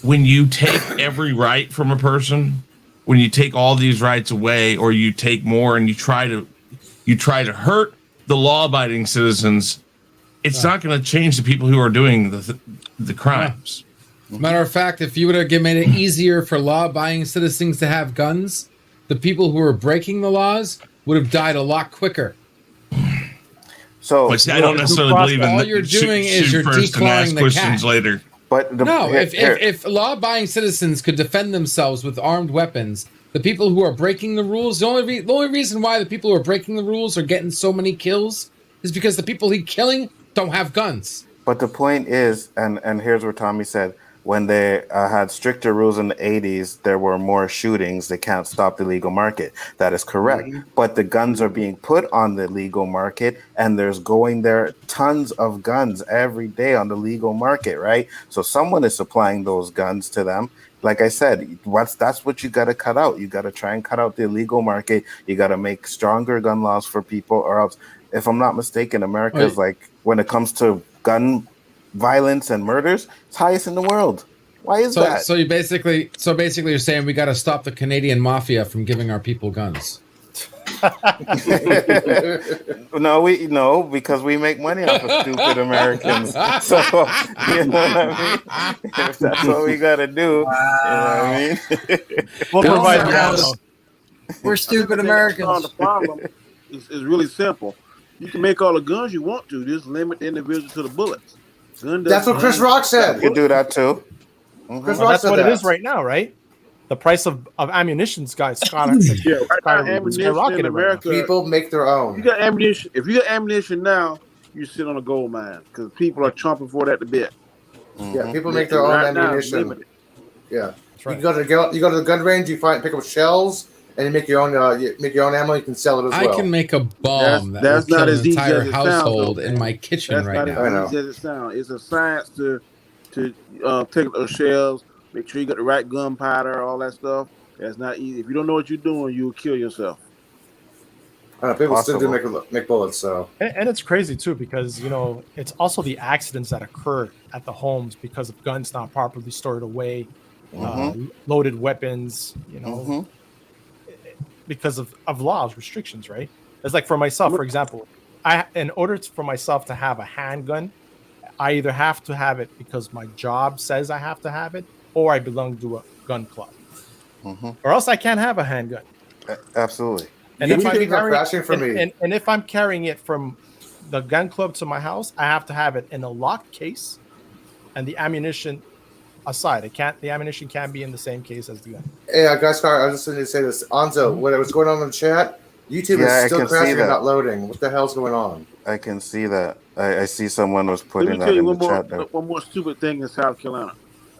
when you take every right from a person, when you take all these rights away, or you take more and you try to hurt the law-abiding citizens, it's not going to change the people who are doing the crimes. Matter of fact, if you would have made it easier for law-abiding citizens to have guns, the people who were breaking the laws would have died a lot quicker. So I don't necessarily believe in all you're doing is you're declawing the cat. Later. But if law-abiding citizens could defend themselves with armed weapons, the people who are breaking the rules, the only reason why the people who are breaking the rules are getting so many kills is because the people he's killing don't have guns. But the point is, and here's what Tommy said, when they had stricter rules in the 80s, there were more shootings. They can't stop the legal market. That is correct. But the guns are being put on the legal market, and there's going there tons of guns every day on the legal market, right? So someone is supplying those guns to them. Like I said, that's what you got to cut out. You got to try and cut out the illegal market. You got to make stronger gun laws for people, or else, if I'm not mistaken, America is like, when it comes to gun violence and murders, it's highest in the world. Why is that? So basically you're saying we got to stop the Canadian mafia from giving our people guns. No, because we make money off of stupid Americans. So you know what I mean? If that's what we gotta do, you know what I mean? We'll provide the We're stupid Americans. The problem is really simple. You can make all the guns you want to. Just limit the individual to the bullets. That's what Chris Rock said. You can do that too. Chris Well, Rock that's said what that. it is right now, right? The price of ammunition's got skyrocketed. Yeah, right now, ammunition in America. People make their own. You got ammunition. If you got ammunition now, you sit on a gold mine because people are chomping for that to bit. Yeah, people make their own ammunition. Yeah, right. you go to the gun range. You pick up shells, and you make your own. You make your own ammo. You can sell it as well. I can make a bomb That's that will not kill as an easy entire as it household sounds, in my kitchen That's right not now. as easy as it sounds. It's a science to take those shells. Make sure you got the right gunpowder, all that stuff. That's not easy. If you don't know what you're doing, you'll kill yourself. People still do make bullets, so. And it's crazy too because it's also the accidents that occur at the homes because of guns not properly stored away, loaded weapons, because of laws, restrictions, right? It's like for myself, for example, in order for myself to have a handgun, I either have to have it because my job says I have to have it, or I belong to a gun club, or else I can't have a handgun. Absolutely. And if I'm carrying it from the gun club to my house, I have to have it in a locked case, and the ammunition aside. The ammunition can't be in the same case as the gun. Hey, guys, I was just going to say this, Anzo. What was going on in the chat? YouTube is still crashing and not loading. What the hell's going on? I can see that. I see someone was putting that in the chat there. One more stupid thing in South Carolina.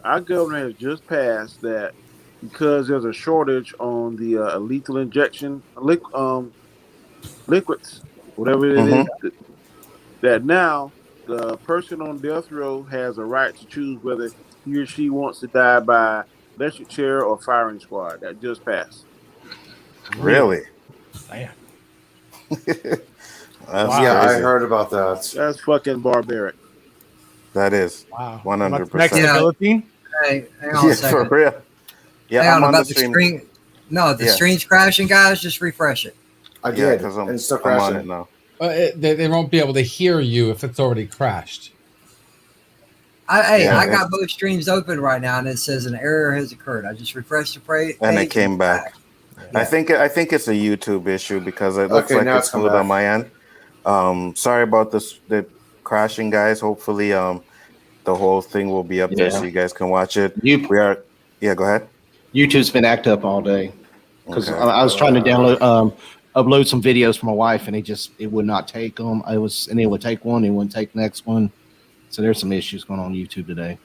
Our governor has just passed that because there's a shortage on the lethal injection liquids, whatever it is, that now the person on death row has a right to choose whether he or she wants to die by electric chair or firing squad. That just passed. Really? Damn. I heard about that. That's fucking barbaric. That is. Wow. 100%. Next to the Philippines? Hey, hang on a second. For real. Yeah, I'm on the stream. Screen. No, the screen's crashing, guys. Just refresh it. I did. Because and it's still I'm crashing. on it now. They won't be able to hear you if it's already crashed. I got both streams open right now, and it says an error has occurred. I just refreshed the page, and it came back. Yeah. I think it's a YouTube issue because it looks like it's smooth on my end. Sorry about the crashing, guys. Hopefully, the whole thing will be up there so you guys can watch it. Go ahead. YouTube's been acting up all day because I was trying to upload some videos for my wife, and it would not take them. It would take one, it wouldn't take the next one. So there's some issues going on YouTube today.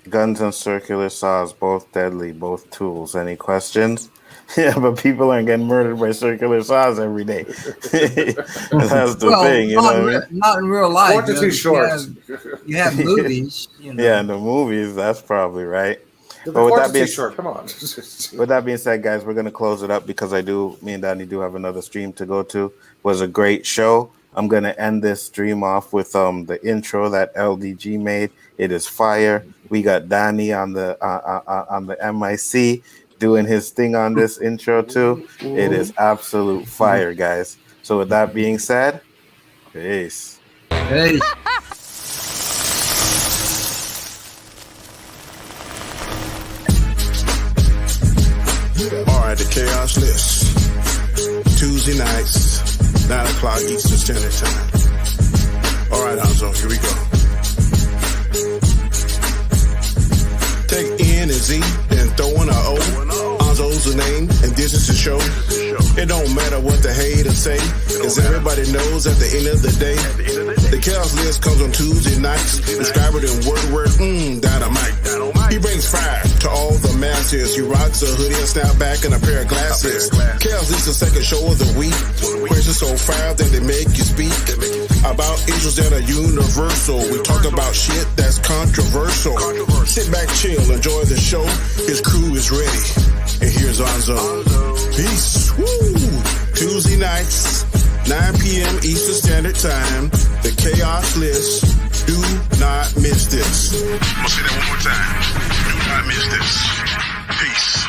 Guns and circular saws, both deadly, both tools. Any questions? Yeah, but people aren't getting murdered by circular saws every day. That's the thing, not in real life. Short too short. You have movies. Yeah, in the movies, that's probably right. But with that being short, come on. With that being said, guys, we're gonna close it up because me and Danny do have another stream to go to. It was a great show. I'm gonna end this stream off with the intro that LDG made. It is fire. We got Danny on the MIC doing his thing on this intro too. It is absolute fire, guys. So with that being said, peace. Hey. All right, the Chaos List. Tuesday nights, 9 o'clock Eastern Standard Time. All right, Alonzo, here we go. Take N and Z and throw in a O. Alonzo's the name, and this is the show. It don't matter what the haters say, as everybody knows at the end of the day, the Chaos List comes on Tuesday nights. Describe it in word, dynamite. He brings fire to all the masses. He rocks a hoodie, a snapback, and a pair of glasses. Chaos List is the second show of the week. Questions so fire that they make you speak about issues that are universal. We talk about shit that's controversial. Sit back, chill, enjoy the show. His crew is ready. And here's Anzo. Peace. Woo! Tuesday nights, 9 p.m. Eastern Standard Time. The Chaos List. Do not miss this. I'm gonna say that one more time. Do not miss this. Peace.